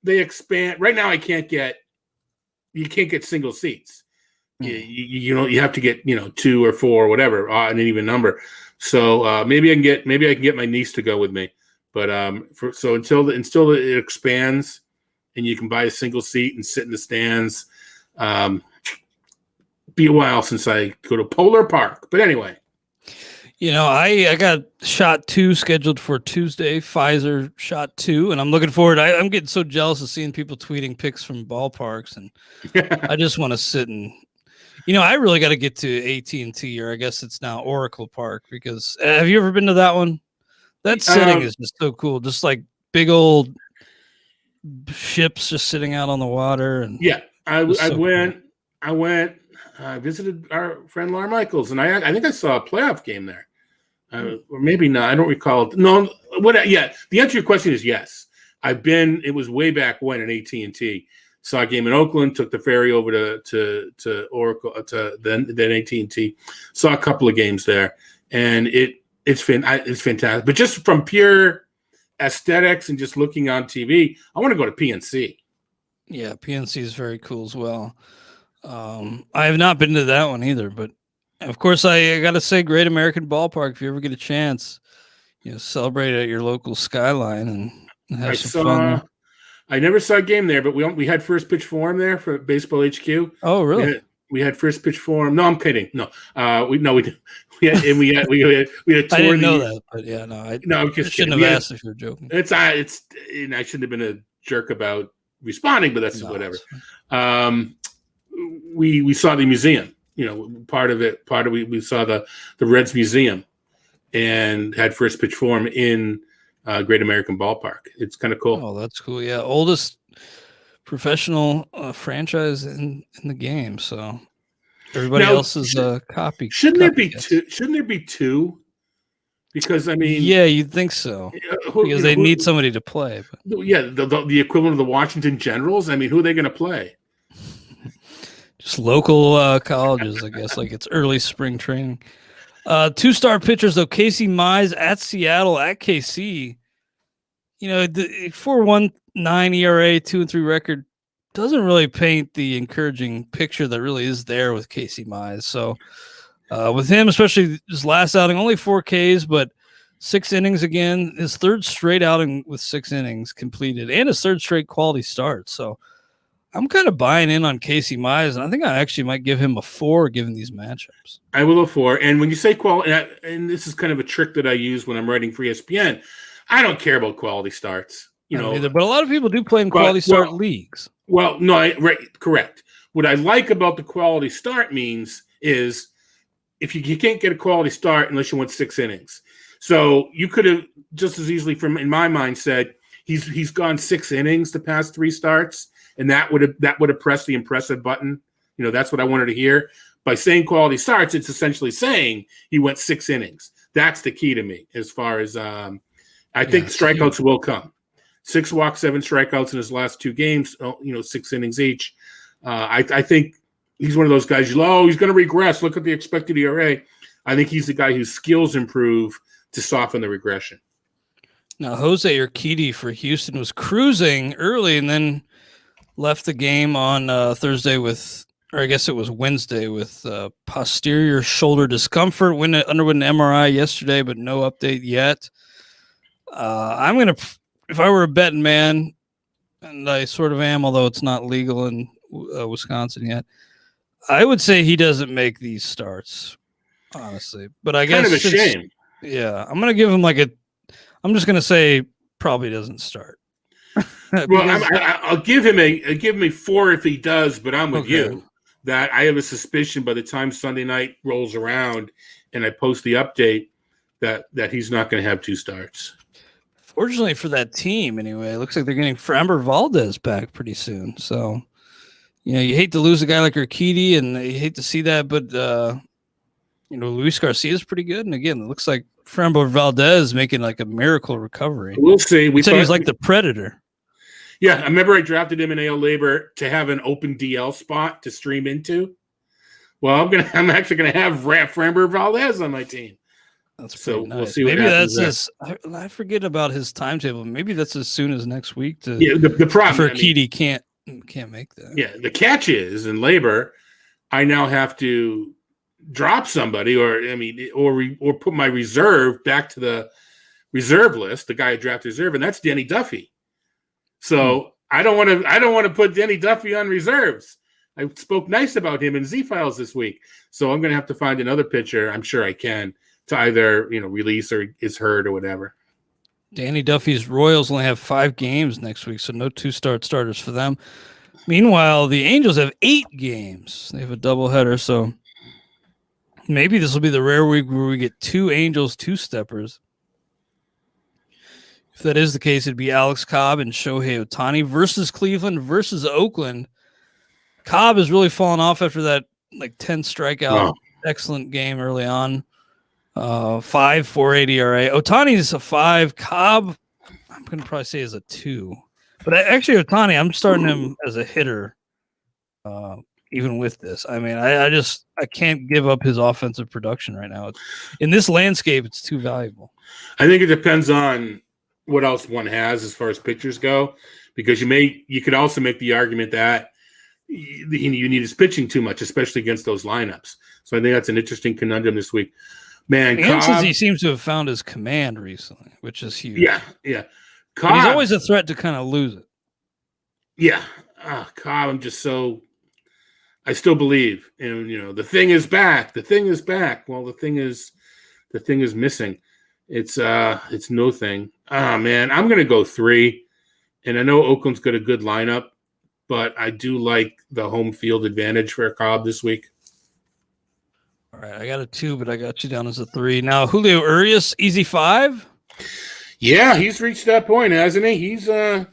they expand. Right now, you can't get single seats. You have to get 2 or 4 or whatever, an even number. So maybe I can get my niece to go with me. But until it expands and you can buy a single seat and sit in the stands. Be a while since I go to Polar Park, but anyway. I got shot 2 scheduled for Tuesday, Pfizer shot 2, and I'm looking forward. I'm getting so jealous of seeing people tweeting pics from ballparks, and I just want to sit and, I really got to get to AT&T, or I guess it's now Oracle Park, because have you ever been to that one? That setting is just so cool, just like big old ships just sitting out on the water. And yeah, I went. I visited our friend Laura Michaels, and I think I saw a playoff game there, or maybe not. I don't recall. No, yeah. The answer to your question is yes. I've been. It was way back when at AT&T. Saw a game in Oakland. Took the ferry over to Oracle to then AT&T. Saw a couple of games there, and it's fantastic. But just from pure aesthetics and just looking on TV, I want to go to PNC. Yeah, PNC is very cool as well. I have not been to that one either, but of course I got to say Great American Ballpark. If you ever get a chance, celebrate at your local Skyline and have some fun. I never saw a game there, but we had first pitch forum there for Baseball HQ. Oh, really? We had first pitch forum. No, I'm kidding. No, we did. We had a tour. I didn't know that, but yeah, no, I'm just shouldn't have asked if you're joking. And I shouldn't have been a jerk about responding, but that's whatever. We saw the museum, part of it. We saw the Reds Museum and had first pitch forum in Great American Ballpark. It's kind of cool. Oh, that's cool. Yeah. Oldest professional franchise in the game. So everybody else is a copy. Shouldn't there be two? Because yeah, you'd think so. Because they need somebody to play. But. Yeah. The equivalent of the Washington Generals. Who are they going to play? Just local colleges, I guess, like it's early spring training. 2-star pitchers, though. Casey Mize at Seattle, at KC. The 4.19 ERA, 2-3 record doesn't really paint the encouraging picture that really is there with Casey Mize. So with him, especially his last outing, only 4 Ks, but 6 innings again. His third straight outing with 6 innings completed, and his third straight quality start. So I'm kind of buying in on Casey Mize, and I think I actually might give him a 4 given these matchups. I will a 4. And when you say quality, and this is kind of a trick that I use when I'm writing for ESPN, I don't care about quality starts. Either, but a lot of people do play in quality start leagues. Well, no, right, correct. What I like about the quality start means is if you can't get a quality start unless you went 6 innings. So you could have just as easily, in my mind, said he's gone 6 innings the past 3 starts. And that would have pressed the impressive button. That's what I wanted to hear. By saying quality starts, it's essentially saying he went 6 innings. That's the key to me as far as I think strikeouts will come. 6 walks, 7 strikeouts in his last 2 games, 6 innings each. I think he's one of those guys, he's going to regress. Look at the expected ERA. I think he's the guy whose skills improve to soften the regression. Now, Jose Urquidy for Houston was cruising early and then left the game on Thursday or I guess it was Wednesday with posterior shoulder discomfort. Underwent an MRI yesterday, but no update yet. If I were a betting man, and I sort of am, although it's not legal in Wisconsin yet, I would say he doesn't make these starts, honestly. But I guess kind of a shame. Yeah, I'm going to give him I'm just going to say probably doesn't start. Well, I'll give him a 4 if he does, but I'm with you that I have a suspicion by the time Sunday night rolls around and I post the update that he's not going to have 2 starts. Fortunately for that team, anyway, it looks like they're getting Framber Valdez back pretty soon. So, you hate to lose a guy like Urquidy, and you hate to see that, but Luis Garcia is pretty good, and again, it looks like Framber Valdez making like a miracle recovery. We'll see. We said he was like the Predator. Yeah, I remember I drafted him in AL Labor to have an open DL spot to stream into. Well, I'm actually gonna have Framber Valdez on my team. That's so nice. We'll see. Maybe that's I forget about his timetable. Maybe that's as soon as next week. The problem for Urquidy can't make that. Yeah, the catch is in Labor, I now have to drop somebody, or put my reserve back to the reserve list. The guy who drafted reserve, and that's Danny Duffy. So I don't want to put Danny Duffy on reserves. I spoke nice about him in Z Files this week, so I'm going to have to find another pitcher. I'm sure I can to either release or is hurt or whatever. Danny Duffy's Royals only have 5 games next week, so no 2-start starters for them. Meanwhile, the Angels have 8 games. They have a doubleheader, so maybe this will be the rare week where we get 2 Angels 2-steppers. If that is the case, it'd be Alex Cobb and Shohei Otani versus Cleveland versus Oakland. Cobb has really fallen off after that 10 strikeout excellent game early on. 5.48 ERA. Otani is a 5. Cobb, I'm going to probably say is a 2. But actually, Otani, I'm starting him as a hitter. Even with this, I mean, I can't give up his offensive production right now. In this landscape, it's too valuable. I think it depends on what else one has as far as pitchers go, because you could also make the argument that you need his pitching too much, especially against those lineups. So I think that's an interesting conundrum this week. Man, and since he seems to have found his command recently, which is huge. Yeah. Cobb, he's always a threat to kind of lose it. Yeah. Cobb, I still believe. And, the thing is back. The thing is back. Well, the thing is missing. It's no thing. Man, I'm going to go 3. And I know Oakland's got a good lineup, but I do like the home field advantage for Cobb this week. All right, I got a 2, but I got you down as a 3. Now, Julio Urias, easy 5? Yeah, he's reached that point, hasn't he? He has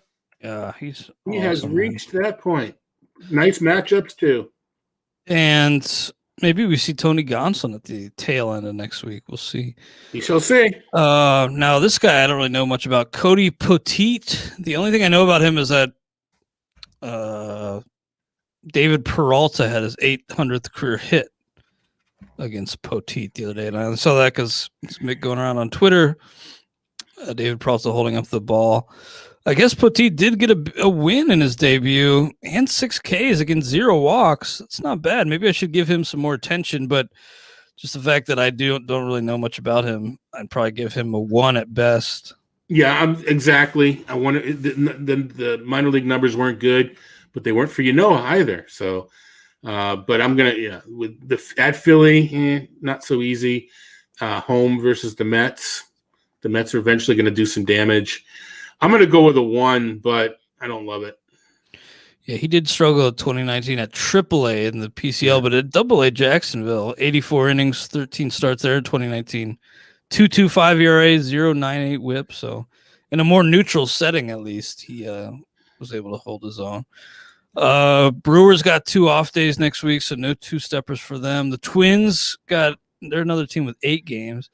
reached that point. Nice matchups, too. And maybe we see Tony Gonsolin at the tail end of next week. We'll see. We shall see. Now, this guy I don't really know much about. Cody Poteet. The only thing I know about him is that David Peralta had his 800th career hit against Poteet the other day. And I saw that because it's Mick going around on Twitter. David Peralta holding up the ball. I guess Poteet did get a win in his debut and 6 Ks against 0 walks. It's not bad. Maybe I should give him some more attention, but just the fact that I don't really know much about him, I'd probably give him a 1 at best. Yeah, exactly. I want the minor league numbers weren't good, but they weren't for either. So, but I'm gonna with at Philly, not so easy. Home versus the Mets. The Mets are eventually going to do some damage. I'm going to go with a 1, but I don't love it. Yeah, he did struggle at 2019 at AAA in the PCL, but at AA Jacksonville, 84 innings, 13 starts there in 2019. 2.25 ERA, 0.98 WHIP. So in a more neutral setting, at least, he was able to hold his own. Brewers got 2 off days next week, so no 2-steppers for them. The Twins they're another team with 8 games.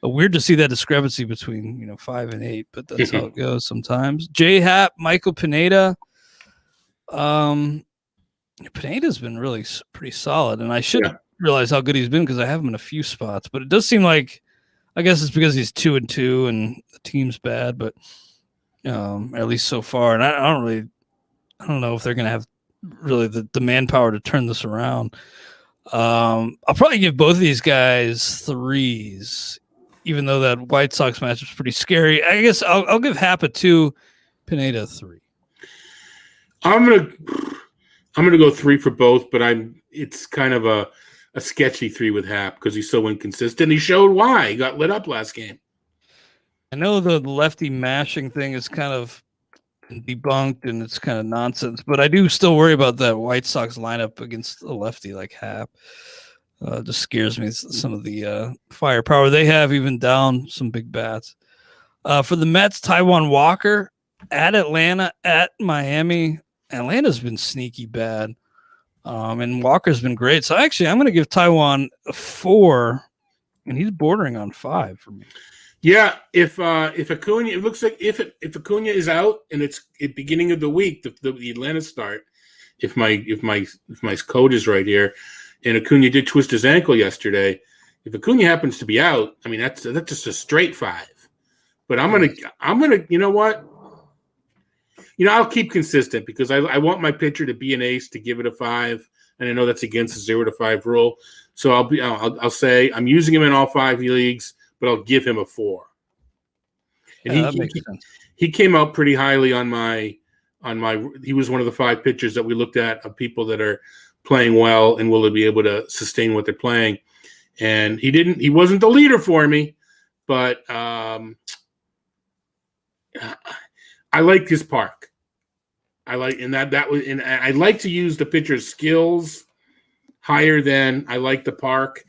Weird to see that discrepancy between 5 and 8, but that's how it goes sometimes. J-Hap, Michael Pineda. Pineda's been really pretty solid, and I should realize how good he's been because I have him in a few spots. But it does seem like, I guess it's because he's 2-2 and the team's bad, but at least so far. And I don't know if they're going to have really the manpower to turn this around. I'll probably give both of these guys 3s. Even though that White Sox match was pretty scary, I guess I'll give Hap a 2, Pineda a 3. I'm gonna go 3 for both, but it's kind of a sketchy 3 with Hap because he's so inconsistent. He showed why he got lit up last game. I know the lefty mashing thing is kind of debunked and it's kind of nonsense, but I do still worry about that White Sox lineup against a lefty like Hap. Just scares me, some of the firepower they have, even down some big bats. For the Mets, Taijuan Walker at Atlanta, at Miami. Atlanta's been sneaky bad, and Walker's been great. So actually, I'm going to give Taijuan a 4, and he's bordering on 5 for me. Yeah, if Acuna, it looks like if Acuna is out and it's at beginning of the week, the Atlanta start. If my code is right here. And Acuna did twist his ankle yesterday. If Acuna happens to be out, I mean that's just a straight 5. But I'm gonna you know what? I'll keep consistent because I want my pitcher to be an ace to give it a 5, and I know that's against the 0 to 5 rule. So I'll say I'm using him in all 5 leagues, but I'll give him a 4. And that makes sense. He came out pretty highly on my He was one of the 5 pitchers that we looked at of people that are playing well and will they be able to sustain what they're playing. And he wasn't the leader for me, but I liked his park. I like to use the pitcher's skills higher than I like the park.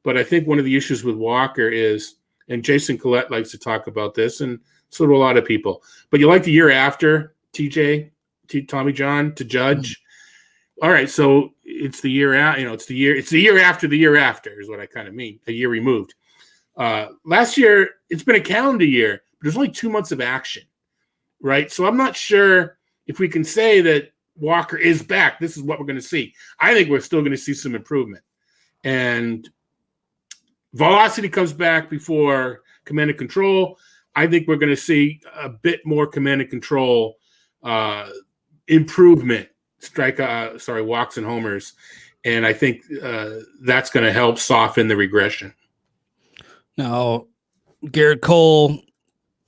But I think one of the issues with Walker is, and Jason Collette likes to talk about this, and so do a lot of people, but you like the year after, Tommy John, to judge. All right, so it's the year out, it's the year after the year after is what I kind of mean, a year removed. Last year, it's been a calendar year, but there's only 2 months of action, right? So I'm not sure if we can say that Walker is back. This is what we're going to see. I think we're still going to see some improvement. And velocity comes back before command and control. I think we're going to see a bit more command and control improvement, walks and homers. And I think that's going to help soften the regression. Now, Garrett Cole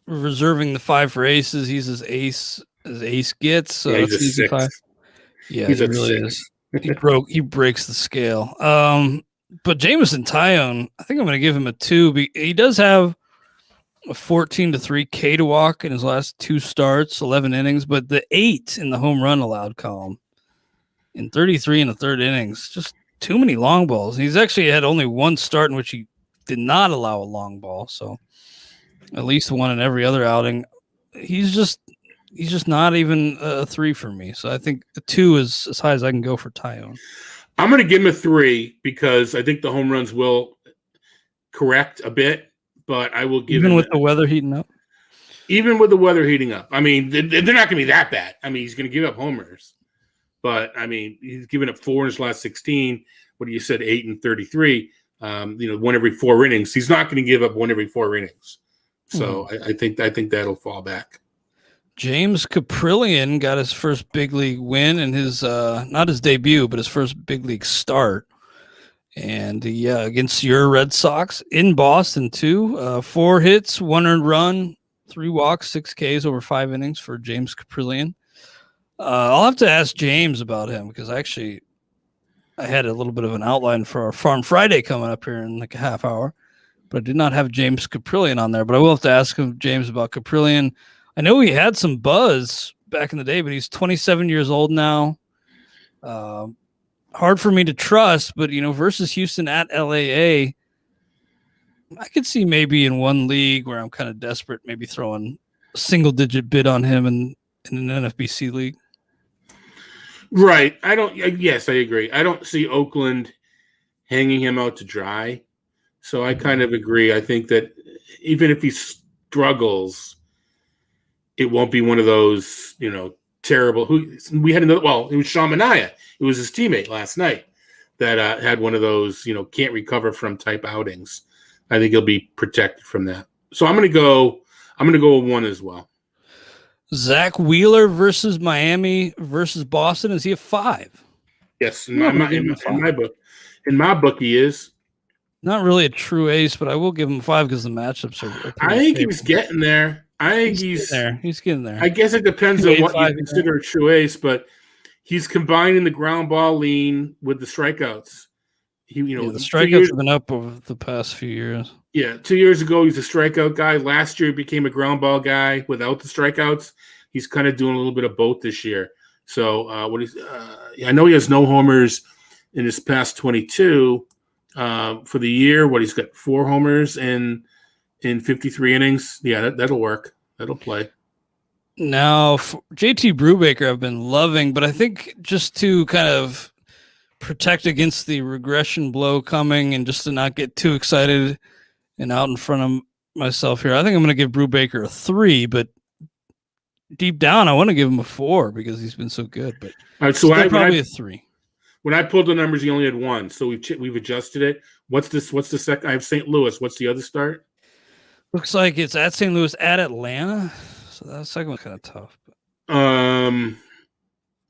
reserving the 5 for aces. He's his ace gets. So he's a 6. 5. Yeah, he really is. He breaks the scale. But Jameson Taillon, I think I'm going to give him a 2. He does have a 14-3 K to walk in his last 2 starts, 11 innings, but the 8 in the home run allowed column in 33 in the 3rd innings, just too many long balls. He's actually had only 1 start in which he did not allow a long ball, so at least 1 in every other outing. He's just not even a 3 for me. So I think a 2 is as high as I can go for Taillon. I'm going to give him a 3 because I think the home runs will correct a bit, but I will give even with the weather heating up. Even with the weather heating up, I mean, they're not going to be that bad. I mean, he's going to give up homers, but I mean, he's given up 4 in his last 16. What do you said? 8 and 33. 1 every 4 innings. He's not going to give up 1 every 4 innings. So I think that'll fall back. James Caprillion got his first big league win in his not his debut, but his first big league start. And against your Red Sox in Boston too. 4 hits, 1 earned run, 3 walks, 6 Ks over 5 innings for James Caprillion. I'll have to ask James about him because I had a little bit of an outline for our Farm Friday coming up here in like a half hour, but I did not have James Caprillion on there. But I will have to ask him, James, about Caprillion. I know he had some buzz back in the day, but he's 27 years old now. Hard for me to trust, but, versus Houston at LAA, I could see maybe in one league where I'm kind of desperate, maybe throwing a single-digit bid on him in an NFBC league. Right. Yes, I agree. I don't see Oakland hanging him out to dry. So I kind of agree. I think that even if he struggles, it won't be one of those, terrible. We had another. Well, it was Sean Manaea. It was his teammate last night that had one of those, can't recover from type outings. I think he'll be protected from that. So I'm going to go with 1 as well. Zack Wheeler versus Miami versus Boston. Is he a 5? Yes, in my book. In my book, he is. Not really a true ace, but I will give him 5 because the matchups are I think he's getting there. I think he's there. He's getting there. I guess it depends on what you consider a true ace, but he's combining the ground ball lean with the strikeouts. The strikeouts have been up over the past few years. Yeah, 2 years ago he's a strikeout guy. Last year he became a ground ball guy without the strikeouts. He's kind of doing a little bit of both this year. So I know he has no homers in his past 22 for the year. He's got 4 homers in 53 innings. Yeah, that'll work. That'll play. Now, JT Brubaker I've been loving, but I think just to kind of protect against the regression blow coming and just to not get too excited and out in front of myself here, I think I'm going to give Brubaker a 3, but deep down I want to give him a 4 because he's been so good. But all right, so probably a 3. When I pulled the numbers, he only had 1, so we've adjusted it. What's the second? I have St. Louis. What's the other start? Looks like it's at St. Louis at Atlanta. So that second one's kind of tough.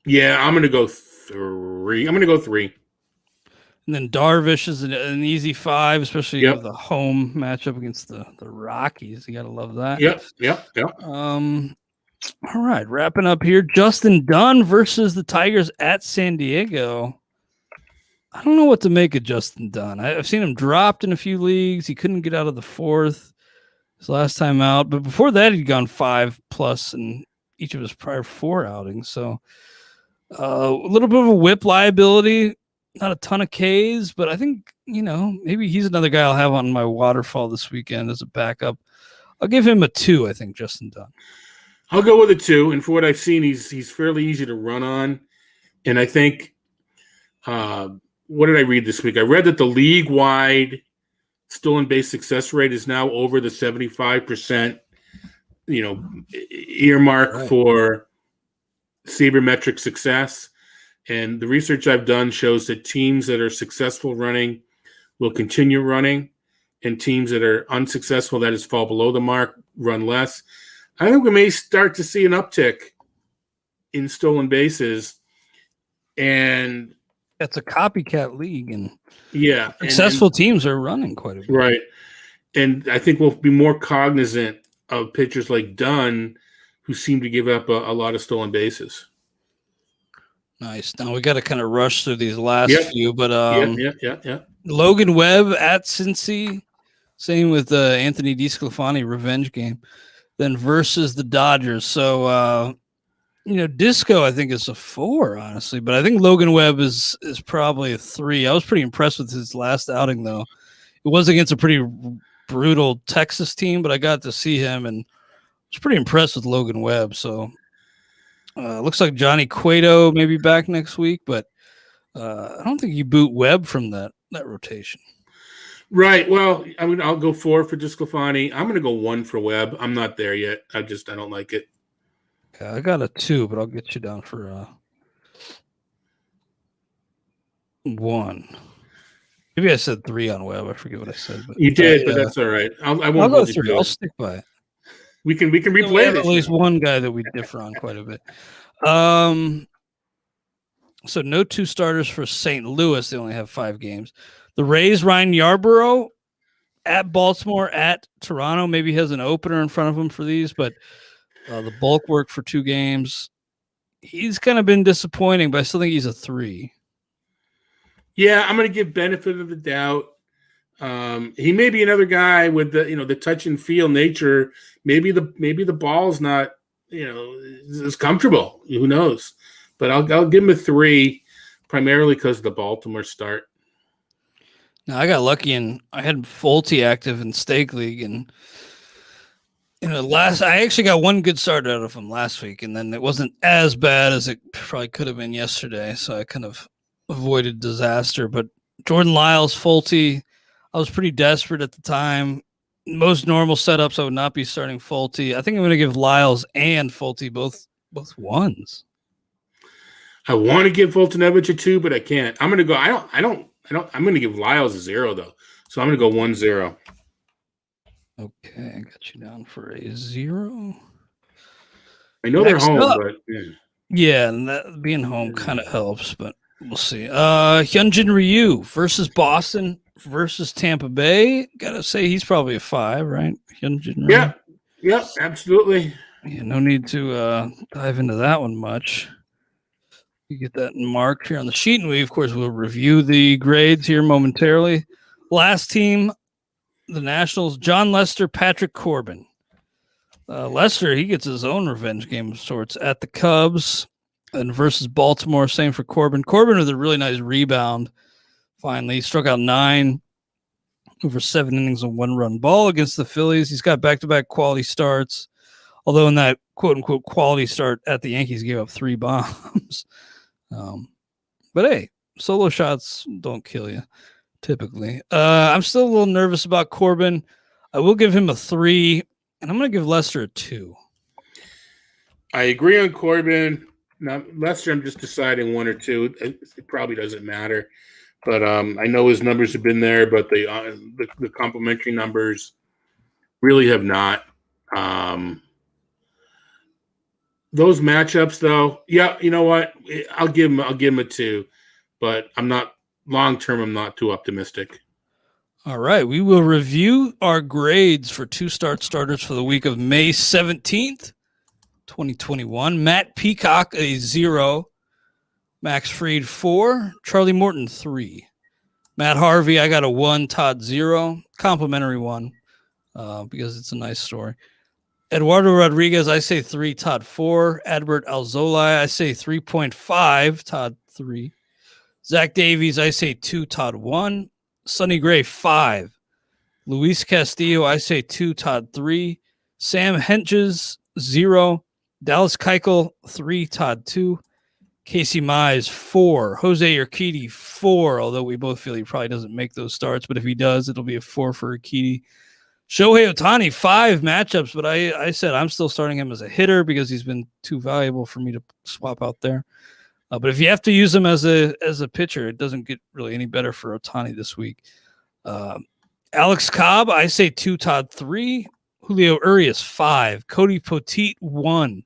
Yeah, I'm gonna go 3. And then Darvish is an easy 5, especially with the home matchup against the Rockies. You gotta love that. Yep. All right, wrapping up here. Justin Dunn versus the Tigers at San Diego. I don't know what to make of Justin Dunn. I've seen him dropped in a few leagues. He couldn't get out of the fourth his last time out. But before that, he'd gone 5+ in each of his prior 4 outings. So a little bit of a whip liability. Not a ton of Ks, but I think, maybe he's another guy I'll have on my waterfall this weekend as a backup. I'll give him a 2, I think, Justin Dunn. I'll go with a 2. And for what I've seen, he's fairly easy to run on. And I think, what did I read this week? I read that the league-wide stolen base success rate is now over the 75%, earmark for sabermetric success. And the research I've done shows that teams that are successful running will continue running, and teams that are unsuccessful, that is, fall below the mark, run less. I think we may start to see an uptick in stolen bases. And it's a copycat league, and yeah, successful teams are running quite a bit. Right. And I think we'll be more cognizant of pitchers like Dunn, who seem to give up a lot of stolen bases. Nice. Now we got to kind of rush through these last few, but yeah. Logan Webb at Cincy, same with Anthony DeSclafani, revenge game, then versus the Dodgers. So Disco I think is a 4, honestly, but I think Logan Webb is probably a 3. I was pretty impressed with his last outing, though. It was against a pretty brutal Texas team, but I got to see him and was pretty impressed with Logan Webb. So looks like Johnny Cueto may be back next week, but I don't think you boot Webb from that rotation. Right. Well, I'll go 4 for DeSclafani. I'm going to go 1 for Webb. I'm not there yet. I don't like it. Okay, I got a 2, but I'll get you down for 1. Maybe I said 3 on Webb. I forget what I said. But you did, but that's all right. I won't go 3. I'll stick by it. We can replay it. At least one guy that we differ on quite a bit. So no 2 starters for St. Louis. They only have 5 games. The Rays, Ryan Yarbrough at Baltimore, at Toronto. Maybe he has an opener in front of him for these, but the bulk work for 2 games. He's kind of been disappointing, but I still think he's a 3. Yeah, I'm going to give benefit of the doubt. He may be another guy with the touch and feel nature. Maybe the ball's not as comfortable. Who knows? But I'll give him a 3, primarily because of the Baltimore start. Now I got lucky and I had Fulte active in Stake League, and I actually got 1 good start out of him last week, and then it wasn't as bad as it probably could have been yesterday. So I kind of avoided disaster. But Jordan Lyles, Fulte, I was pretty desperate at the time. Most normal setups, I would not be starting Fulte. I think I'm going to give Lyles and Fulte both 1s. I want to give Fultonevich a 2, but I can't. I'm going to go. I'm going to give Lyles a 0 though. So I'm going to go 1-0. Okay, I got you down for a 0. I know they're home, but yeah, and that being home kind of helps, but we'll see. Hyunjin Ryu versus Boston versus Tampa Bay. Gotta say he's probably a 5, right? Hyunjin Ryu. Yeah, absolutely. Yeah, no need to dive into that one much. You get that marked here on the sheet, and we, of course, will review the grades here momentarily. Last team, the Nationals, John Lester, Patrick Corbin. Lester, he gets his own revenge game of sorts at the Cubs and versus Baltimore. Same for Corbin. Corbin with a really nice rebound. Finally, he struck out 9 over 7 innings and 1-run ball against the Phillies. He's got back-to-back quality starts, although in that quote-unquote quality start at the Yankees, gave up 3 bombs. But hey, solo shots don't kill you typically. I'm still a little nervous about Corbin. I will give him a 3, and I'm going to give Lester a 2. I agree on Corbin. Now, Lester, I'm just deciding 1 or 2. It probably doesn't matter. But I know his numbers have been there, but the complimentary numbers really have not. Those matchups, though, yeah, you know what? I'll give him a 2, but I'm not long term. I'm not too optimistic. All right, we will review our grades for 2 starters for the week of May 17th, 2021. Matt Peacock, a 0. Max Fried, 4. Charlie Morton, 3. Matt Harvey, I got a 1. Todd, 0. Complimentary 1 because it's a nice story. Eduardo Rodriguez, I say 3. Todd, 4. Adbert Alzolai, I say 3.5. Todd, 3. Zach Davies, I say 2. Todd, 1. Sonny Gray, 5. Louise Castillo, I say 2. Todd, 3. Sam Henches, 0. Dallas Keuchel, 3. Todd, 2. Casey Mize, 4. Jose Urquidy, 4, although we both feel he probably doesn't make those starts, but if he does, it'll be a 4 for Urquidy. Shohei Otani, 5 matchups, but I said I'm still starting him as a hitter because he's been too valuable for me to swap out there. But if you have to use him as a pitcher, it doesn't get really any better for Otani this week. Alex Cobb, I say 2. Todd, 3. Julio Urias, 5. Cody Poteet, 1.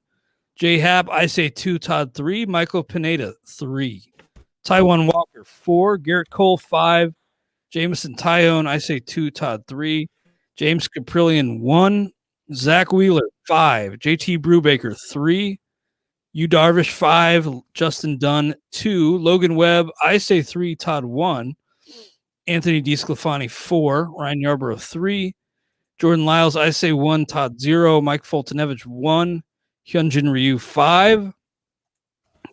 J Hap, I say 2. Todd, 3. Michael Pineda, 3. Taijuan Walker, 4. Garrett Cole, 5. Jameson Tyone, I say 2. Todd, 3. James Caprillion, 1. Zack Wheeler, 5. JT Brubaker, 3. Yu Darvish, 5. Justin Dunn, 2. Logan Webb, I say 3. Todd, 1. Anthony DeSclafani, 4. Ryan Yarbrough, 3. Jordan Lyles, I say 1. Todd, 0. Mike Foltynewicz, 1. Hyunjin Ryu, 5.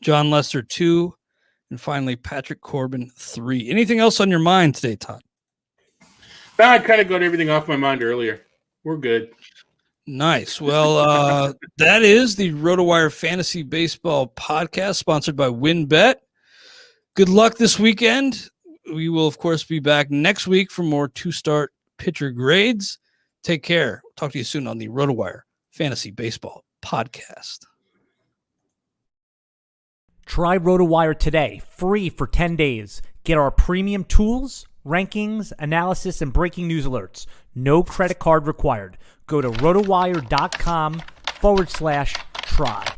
John Lester, 2. And finally, Patrick Corbin, 3. Anything else on your mind today, Todd? I kind of got everything off my mind earlier. We're good. Nice. Well, that is the RotoWire Fantasy Baseball podcast sponsored by WinBet. Good luck this weekend. We will, of course, be back next week for more two-start pitcher grades. Take care. Talk to you soon on the RotoWire Fantasy Baseball podcast. Try RotoWire today, free for 10 days. Get our premium tools, rankings, analysis, and breaking news alerts. No credit card required. Go to rotowire.com/try.